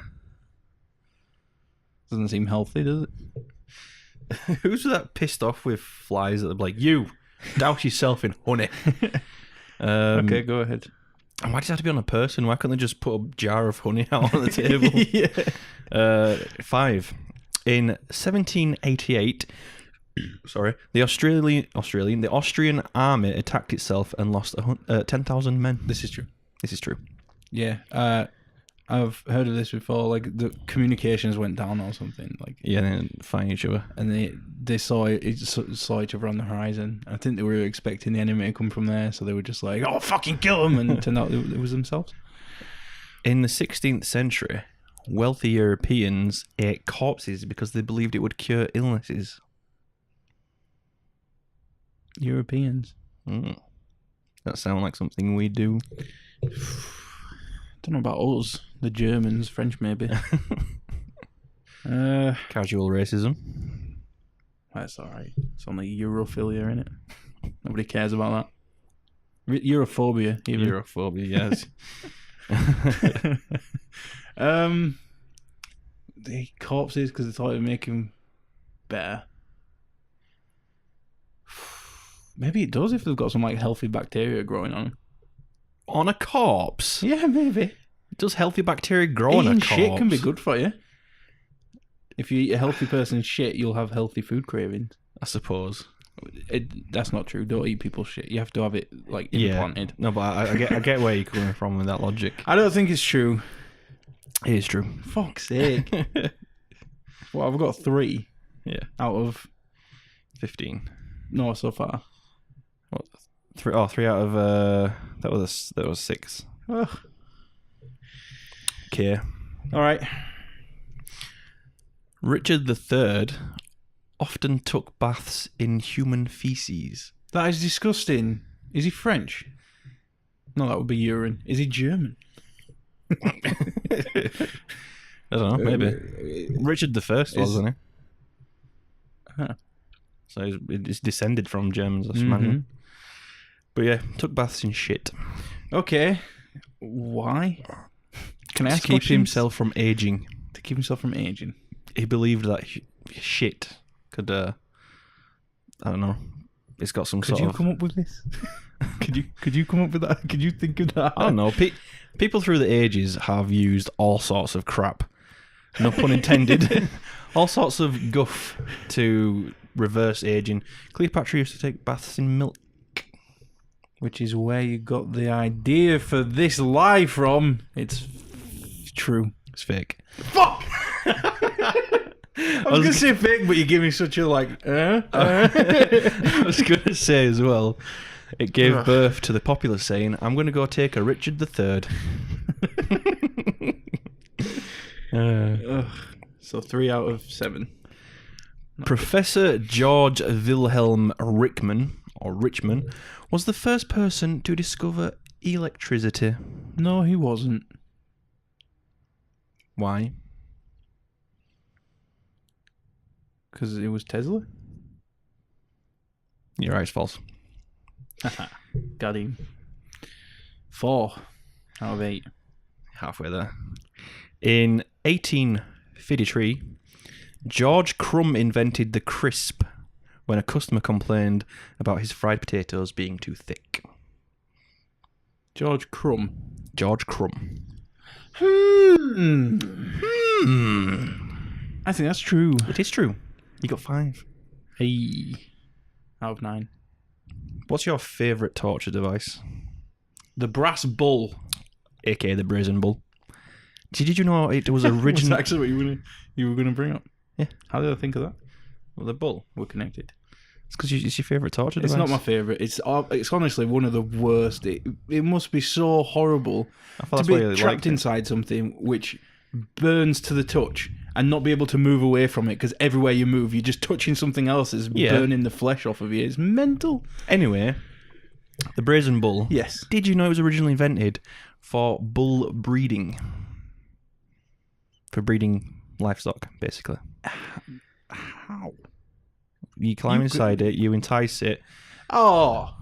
Doesn't seem healthy, does it? Who's that pissed off with flies that they're like, you, douse yourself in honey? Okay, go ahead. And why does it have to be on a person? Why can't they just put a jar of honey out on the table? Yeah. 5. In 1788, the Austrian army attacked itself and lost 10,000 men. This is true. Yeah. I've heard of this before. Like the communications went down or something. Like they didn't find each other, and they saw each other on the horizon. I think they were expecting the enemy to come from there, so they were just like, "Oh, fucking kill them!" And it turned out it was themselves. In the 16th century, wealthy Europeans ate corpses because they believed it would cure illnesses. Europeans. That sounds like something we do. Don't know about us, the Germans, French maybe. Casual racism. That's alright. It's only Europhilia, innit? Nobody cares about that. Europhobia, even. Europhobia, yes. The corpses because they thought it would make him better. Maybe it does if they've got some like healthy bacteria growing on them. On a corpse? Yeah, maybe. Does healthy bacteria grow on a corpse? Shit can be good for you. If you eat a healthy person's shit, you'll have healthy food cravings. I suppose. That's not true. Don't eat people's shit. You have to have it like implanted. No, but I get where you're coming from with that logic. I don't think it's true. It is true. Fuck's sake. Well, I've got 3. Yeah. Out of 15. No, so far. What? 3 out of that was 6. Ugh. Okay. All right. Richard III often took baths in human feces. That is disgusting. Is he French? No, that would be urine. Is he German? I don't know. Maybe Richard I wasn't he? Huh. So it's descended from Germans, I imagine. But yeah, took baths in shit. Okay. Why? Can I ask to keep himself from aging? To keep himself from aging. He believed that shit could, I don't know, it's got some sort of... Could you come up with this? Could you come up with that? Could you think of that? I don't know. People through the ages have used all sorts of crap. No pun intended. All sorts of guff to reverse aging. Cleopatra used to take baths in milk. Which is where you got the idea for this lie from. It's true. It's fake. Fuck! I was going to say fake, but you give me such a like... I was going to say as well, it gave birth to the popular saying, I'm going to go take a Richard III. So 3 out of 7. Professor George Wilhelm Richman was the first person to discover electricity. No, he wasn't. Why? Because it was Tesla? You're right, it's false. Got him. 4 out of 8. Halfway there. In 1853, George Crumb invented the crisp when a customer complained about his fried potatoes being too thick. George Crumb. George Crumb. I think that's true. It is true. You got 5. Hey. Out of 9. What's your favourite torture device? The brass bull. AKA the brazen bull. Did you know it was originally... That's actually what you were gonna bring up. Yeah. How did I think of that? Well, the bull. We're connected. It's because it's your favourite torture device. It's not my favourite. It's honestly one of the worst. It must be so horrible to be trapped inside something which burns to the touch and not be able to move away from it because everywhere you move, you're just touching something else is burning the flesh off of you. It's mental. Anyway, the brazen bull. Yes. Did you know it was originally invented for bull breeding? For breeding livestock, basically. How? You climb inside it, you entice it. Oh.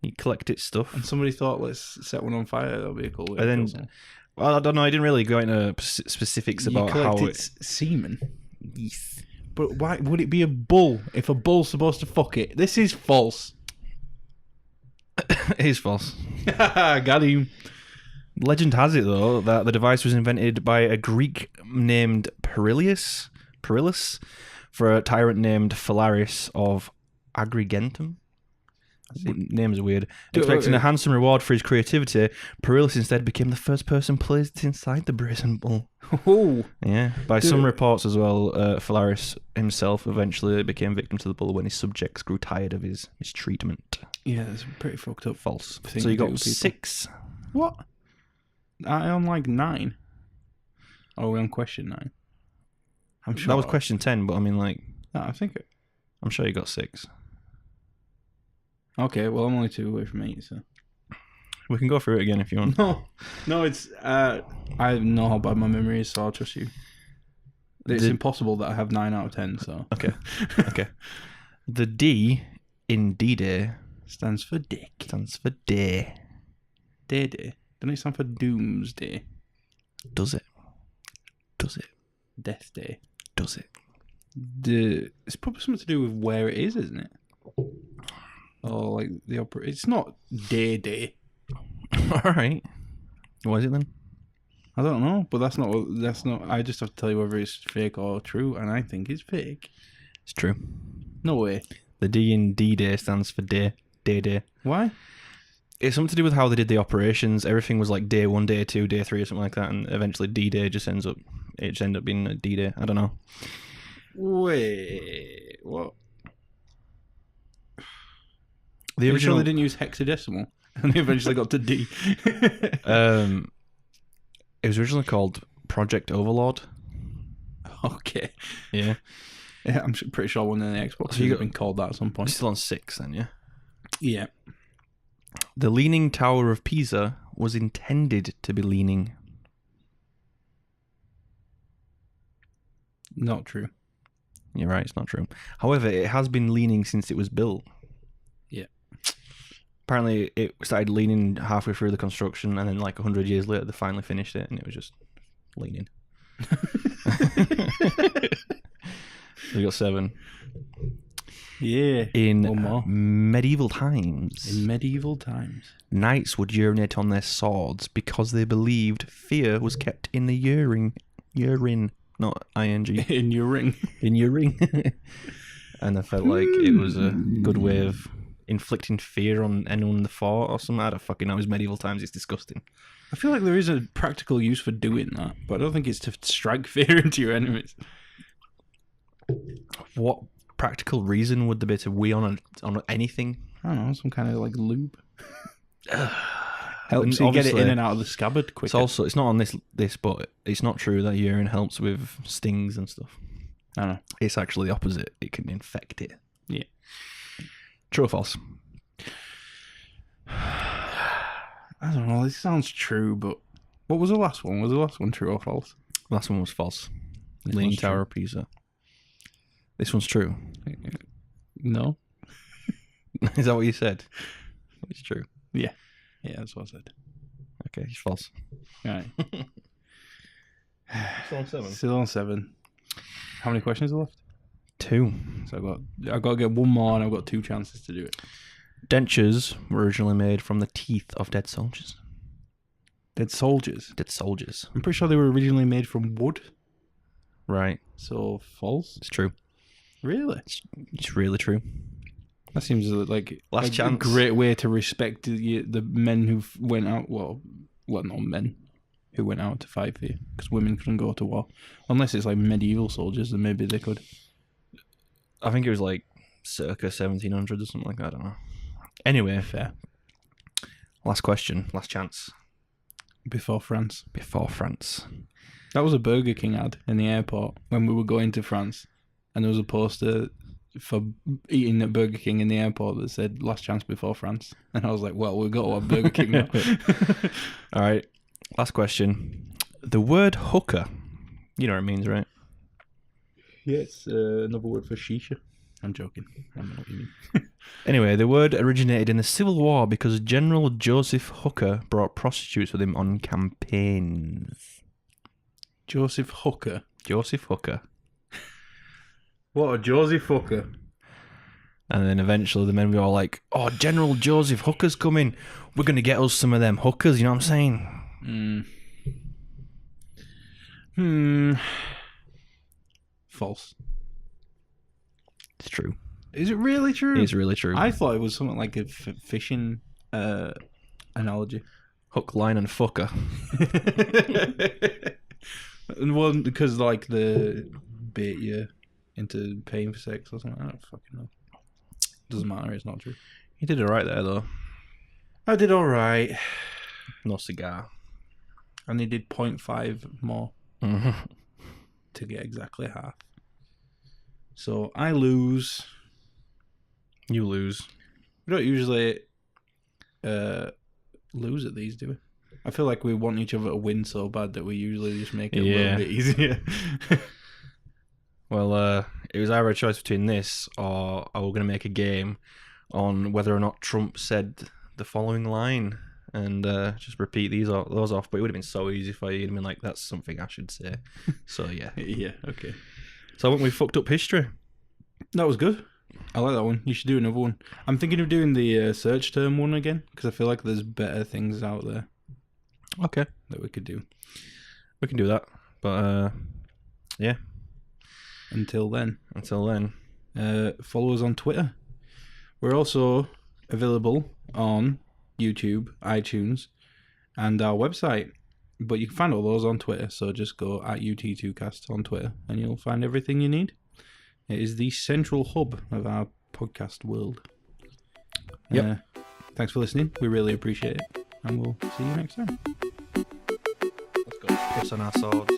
You collect its stuff. And somebody thought, let's set one on fire. That'll be a cool way. And then, well, I don't know. I didn't really go into specifics about how its semen. Yes. But why would it be a bull if a bull's supposed to fuck it? This is false. It is false. Got him. Legend has it, though, that the device was invented by a Greek named Perillus for a tyrant named Phalaris of Agrigentum. Names are weird. Expecting a handsome reward for his creativity, Perillus instead became the first person placed inside the brazen bull. Oh. Yeah. By some reports as well, Phalaris himself eventually became victim to the bull when his subjects grew tired of his mistreatment. Yeah, that's pretty fucked up. False. So you got 6. What? I on like 9. Oh, we're on question 9. I'm sure that was question 10, but I mean, like, no, I think I'm sure you got 6. Okay, well, I'm only 2 away from 8, so we can go through it again if you want. No, it's I know how bad my memory is, so I'll trust you. It's impossible that I have 9 out of 10. So okay. The D in D-Day stands for dick. Stands for day. Day. Doesn't it stand for doomsday? Does it? Death day. Does it? It's probably something to do with where it is, isn't it? Or like the opera. It's not day. All right. What is it then? I don't know, but that's not. I just have to tell you whether it's fake or true, and I think it's fake. It's true. No way. The D in D-Day stands for day. Day. Why? It's something to do with how they did the operations. Everything was like day 1, day 2, day 3, or something like that, and eventually D-Day just ended up being a D-Day. I don't know. Wait, what? The original. They didn't use hexadecimal, and they eventually got to D. It was originally called Project Overlord. Okay. Yeah. Yeah, I'm pretty sure one of the Xbox has been called that at some point. It's still on 6 then, yeah? Yeah. The Leaning Tower of Pisa was intended to be leaning. Not true. You're right, it's not true. However, it has been leaning since it was built. Yeah. Apparently, it started leaning halfway through the construction, and then like 100 years later, they finally finished it, and it was just leaning. We got 7. Yeah. In medieval times. Knights would urinate on their swords because they believed fear was kept in the urine, not ing. In your ring. In your ring. And I felt like it was a good way of inflicting fear on anyone in the fort or something. I don't fucking know. It was medieval times. It's disgusting. I feel like there is a practical use for doing that, but I don't think it's to strike fear into your enemies. What practical reason would there be to wee on anything? I don't know, some kind of like lube. Helps you get it in and out of the scabbard quicker. It's not on this, but it's not true that urine helps with stings and stuff. I know. It's actually the opposite. It can infect it. Yeah. True or false? I don't know. This sounds true, but what was the last one? Was the last one true or false? Last one was false. Leaning Tower of Pisa. This one's true. No. Is that what you said? It's true. Yeah. Yeah, that's what I said. Okay, it's false. All right. Still on 7. Still on 7. How many questions are left? 2. So I've got to get one more, and I've got 2 chances to do it. Dentures were originally made from the teeth of dead soldiers. Dead soldiers? Dead soldiers. I'm pretty sure they were originally made from wood. Right. So false? It's true. Really? It's really true. That seems like Last chance. A great way to respect the men who went out. Well, not men who went out to fight for you, because women couldn't go to war unless it's like medieval soldiers. Then maybe they could. I think it was like circa 1700 or something like that. I don't know. Anyway, fair. Last question. Last chance. Before France. Before France. That was a Burger King ad in the airport when we were going to France, and there was a poster for eating at Burger King in the airport that said "Last chance before France," and I was like, "Well, we've got to have Burger King now." All right, last question. The word hooker, you know what it means, right? Yeah, it's another word for shisha. I'm joking. I don't know what you mean. Anyway, the word originated in the Civil War because General Joseph Hooker brought prostitutes with him on campaigns. Joseph Hooker. Joseph Hooker. What a Joseph Hooker. And then eventually the men were all like, "Oh, General Joseph Hooker's coming. We're going to get us some of them hookers," you know what I'm saying? False. It's true. Is it really true? It's really true. I thought it was something like a fishing analogy. Hook, line, and fucker. Well, because like the bait you into paying for sex or something. I don't fucking know. Doesn't matter. It's not true. You did alright there, though. I did all right. No cigar. I needed 0.5 more to get exactly half. So I lose. You lose. We don't usually lose at these, do we? I feel like we want each other to win so bad that we usually just make it a little bit easier. Well, it was either a choice between this or I was going to make a game on whether or not Trump said the following line and just repeat those off. But it would have been so easy for you. You'd have been like, that's something I should say. So, yeah. Yeah, okay. So I went with fucked up history. That was good. I like that one. You should do another one. I'm thinking of doing the search term one again because I feel like there's better things out there. Okay. That we could do. We can do that. But, yeah. Until then. Follow us on Twitter. We're also available on YouTube, iTunes, and our website. But you can find all those on Twitter. So just go at UT2cast on Twitter and you'll find everything you need. It is the central hub of our podcast world. Yep. Thanks for listening. We really appreciate it. And we'll see you next time. Let's go. Piss on our swords.